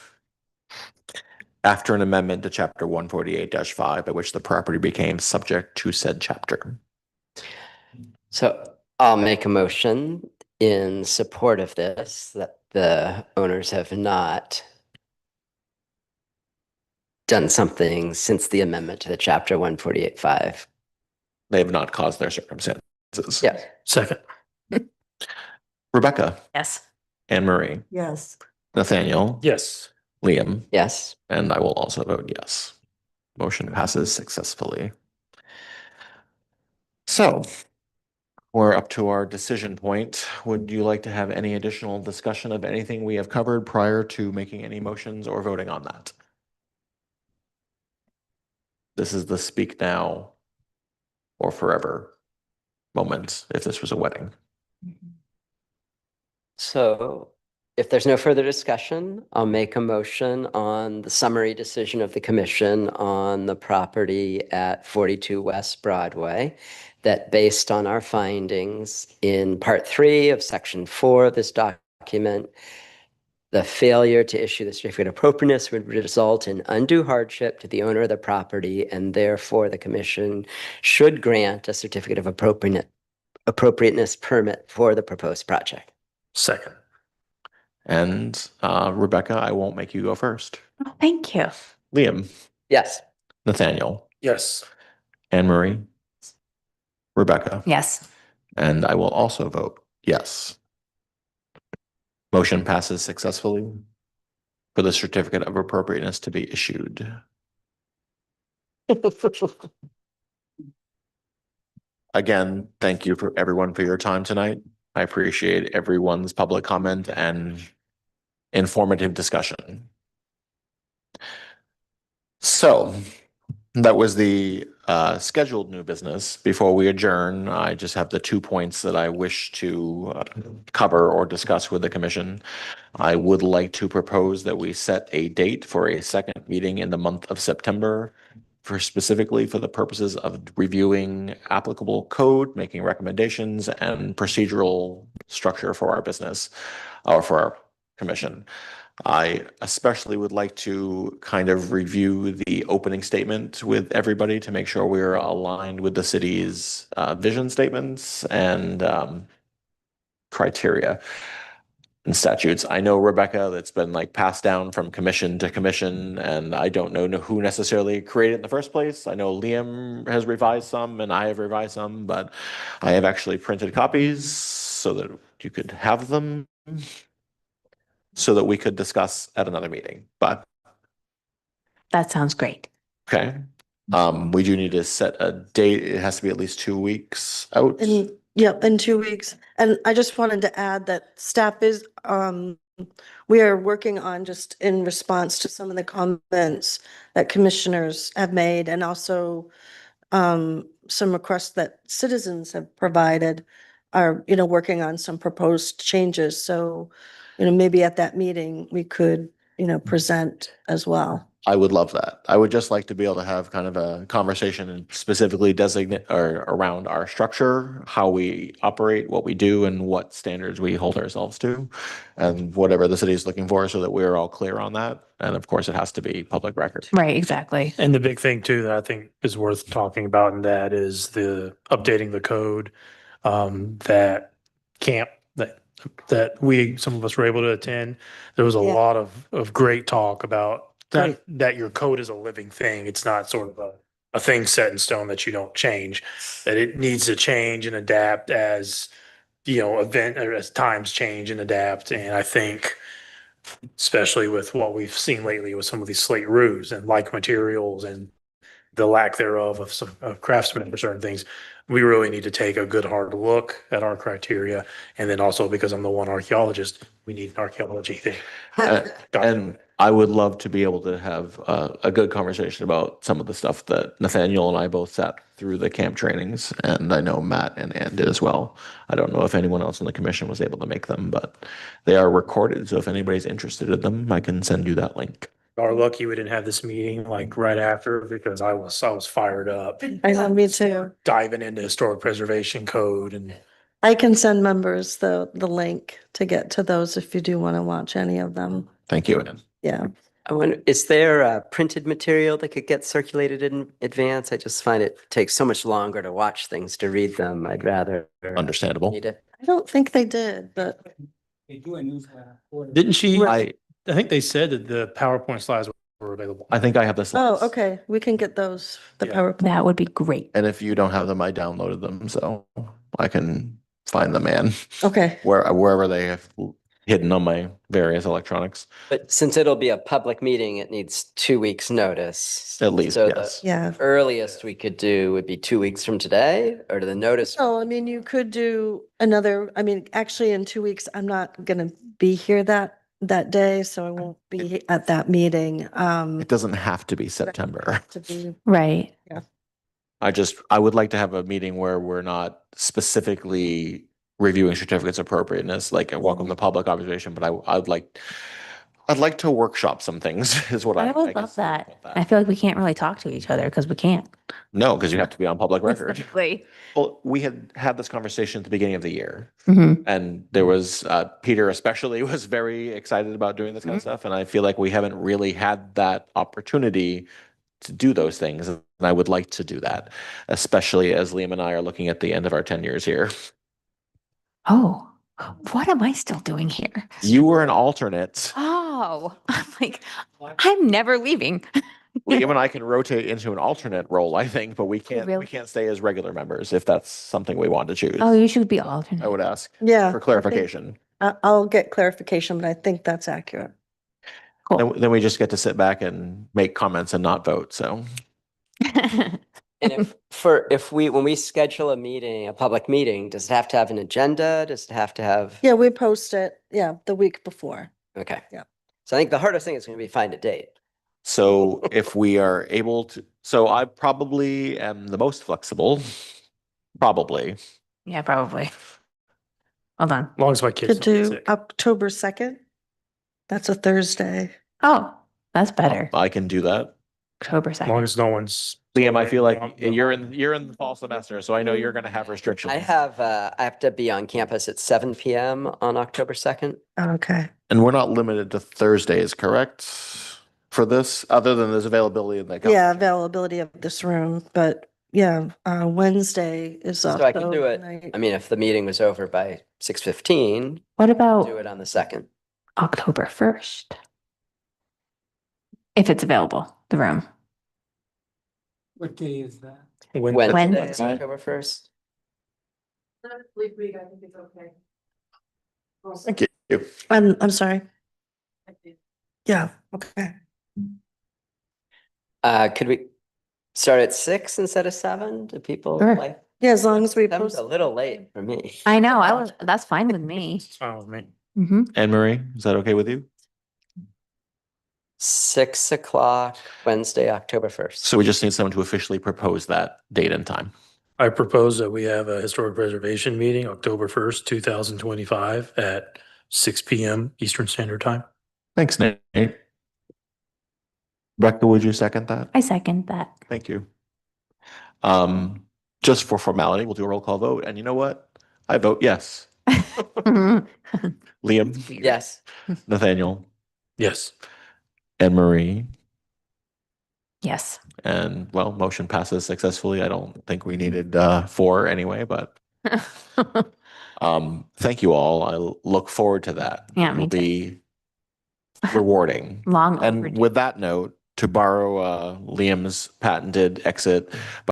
After an amendment to chapter 148-5, by which the property became subject to said chapter. So I'll make a motion in support of this, that the owners have not done something since the amendment to the chapter 148.5. They have not caused their circumstances. Yeah. Second. Rebecca, Yes. Anne Marie, Yes. Nathaniel, Yes. Liam, Yes. and I will also vote yes. Motion passes successfully. So we're up to our decision point. Would you like to have any additional discussion of anything we have covered prior to making any motions or voting on that? This is the speak now or forever moment if this was a wedding. So if there's no further discussion, I'll make a motion on the summary decision of the commission on the property at 42 West Broadway, that based on our findings in part 3 of section 4 of this document, the failure to issue the certificate of appropriateness would result in undue hardship to the owner of the property, and therefore the commission should grant a certificate of appropriateness permit for the proposed project. Second. And Rebecca, I won't make you go first. Oh, thank you. Liam, Yes. Nathaniel, Yes. Anne Marie, Rebecca, Yes. and I will also vote yes. Motion passes successfully for the certificate of appropriateness to be issued. Again, thank you for everyone for your time tonight. I appreciate everyone's public comment and informative discussion. So that was the scheduled new business. Before we adjourn, I just have the 2 points that I wish to cover or discuss with the commission. I would like to propose that we set a date for a second meeting in the month of September specifically for the purposes of reviewing applicable code, making recommendations, and procedural structure for our business or for our commission. I especially would like to kind of review the opening statement with everybody to make sure we're aligned with the city's vision statements and criteria and statutes. I know, Rebecca, that's been like passed down from commission to commission, and I don't know who necessarily created it in the first place. I know Liam has revised some and I have revised some, but I have actually printed copies so that you could have them so that we could discuss at another meeting. But That sounds great. okay, we do need to set a date. It has to be at least 2 weeks out. Yep, in 2 weeks. And I just wanted to add that staff is, we are working on, just in response to some of the comments that commissioners have made, and also some requests that citizens have provided, are, working on some proposed changes. So, maybe at that meeting, we could, present as well. I would love that. I would just like to be able to have kind of a conversation and specifically designate or around our structure, how we operate, what we do, and what standards we hold ourselves to, and whatever the city is looking for, so that we're all clear on that. And of course, it has to be public record. Right, exactly. And the big thing too that I think is worth talking about in that is the updating the code, that camp that some of us were able to attend. There was a Yeah. lot of great talk about Great. that your code is a living thing. It's not sort of a thing set in stone that you don't change, that it needs to change and adapt as, as times change and adapt. And I think, especially with what we've seen lately with some of these slate roofs and like materials and the lack thereof of some craftsmen for certain things, we really need to take a good hard look at our criteria. And then also, because I'm the one archaeologist, we need an archaeology thing. And I would love to be able to have a good conversation about some of the stuff that Nathaniel and I both sat through the camp trainings, and I know Matt and Ann did as well. I don't know if anyone else on the commission was able to make them, but they are recorded. So if anybody's interested in them, I can send you that link. Are lucky we didn't have this meeting like right after because I was fired up. I know, me too. Diving into historic preservation code and I can send members the link to get to those if you do want to watch any of them. Thank you, Ann. Yeah. I wonder, is there printed material that could get circulated in advance? I just find it takes so much longer to watch things, to read them. I'd rather. Understandable. Read it. I don't think they did, but They do a newsletter. didn't she? I I think they said that the PowerPoint slides were available. I think I have the oh, slides. okay, we can get those, the Yeah. PowerPoint. That would be great. And if you don't have them, I downloaded them, so I can find them, Ann, Okay, wherever they have hidden on my various electronics. But since it'll be a public meeting, it needs 2 weeks' notice. At least, So the yes. yeah. earliest we could do would be 2 weeks from today, or to the notice. So, I mean, you could do another, I mean, actually in 2 weeks, I'm not gonna be here that day, so I won't be at that meeting. It doesn't have to be September. To be, Right. I would like to have a meeting where we're not specifically reviewing certificates of appropriateness, like a welcome to public observation, but I'd like to workshop some things is what I. I would guess love is that. about I feel like we can't really talk to each other because we can't. No, because you have to be on public record. Specifically. Well, we had this conversation at the beginning of the year. Mhm. And there was, Peter especially was very excited about doing this kind of stuff. And I feel like we haven't really had that opportunity to do those things. And I would like to do that, especially as Liam and I are looking at the end of our 10 years here. Oh, what am I still doing here? You were an alternate. Oh, I'm like, I'm never leaving. Liam and I can rotate into an alternate role, I think, but we Really? can't stay as regular members if that's something we want to choose. Oh, you should be I alternate. would ask yeah. for clarification. I'll get clarification, but I think that's accurate. Cool. Then we just get to sit back and make comments and not vote. So And when we schedule a meeting, a public meeting, does it have to have an agenda? Does it have to have? Yeah, we post it, yeah, the week before. Okay. Yeah. So I think the hardest thing is going to be find a date. So if we are able to, so I probably am the most flexible, probably. Yeah, probably. Hold on. As long as my kids Could don't get do sick. October 2nd. That's a Thursday. Oh, that's better. I can do that. October As long 2nd. as no one's. Liam, I feel like No. you're in the fall semester, so I know you're going to have restrictions. I have to be on campus at 7 PM on October 2nd. Okay. And we're not limited to Thursdays, correct? For this, other than there's availability in the. Yeah, availability of this room, but yeah, Wednesday is So up. I can do it. I mean, if the meeting was over by 6:15, What do about it on the 2nd. October 1st? If it's available, the room. What day is that? Wednesday, Wednesday. October 1st. Thank you. I'm sorry. Yeah, okay. Could we start at 6 instead of 7? Do people Sure. like? Yeah, as long as we 7's post. a little late for me. I know, that's fine with me. It's fine with me. Hmm. Anne Marie, is that okay with you? 6 o'clock, Wednesday, October 1st. So we just need someone to officially propose that date and time. I propose that we have a historic preservation meeting October 1st, 2025 at 6 PM Eastern Standard Time. Thanks, Nate. Becca, would you second that? I second that. Thank you. Just for formality, we'll do a roll call vote. And you know what? I vote yes. Mhm. Liam, Yes. Nathaniel, Yes. Anne Marie, Yes. and well, motion passes successfully. I don't think we needed 4 anyway, but thank you all. I look forward to that. Yeah, It'll me too. be rewarding. Long And overdue. with that note, to borrow Liam's patented exit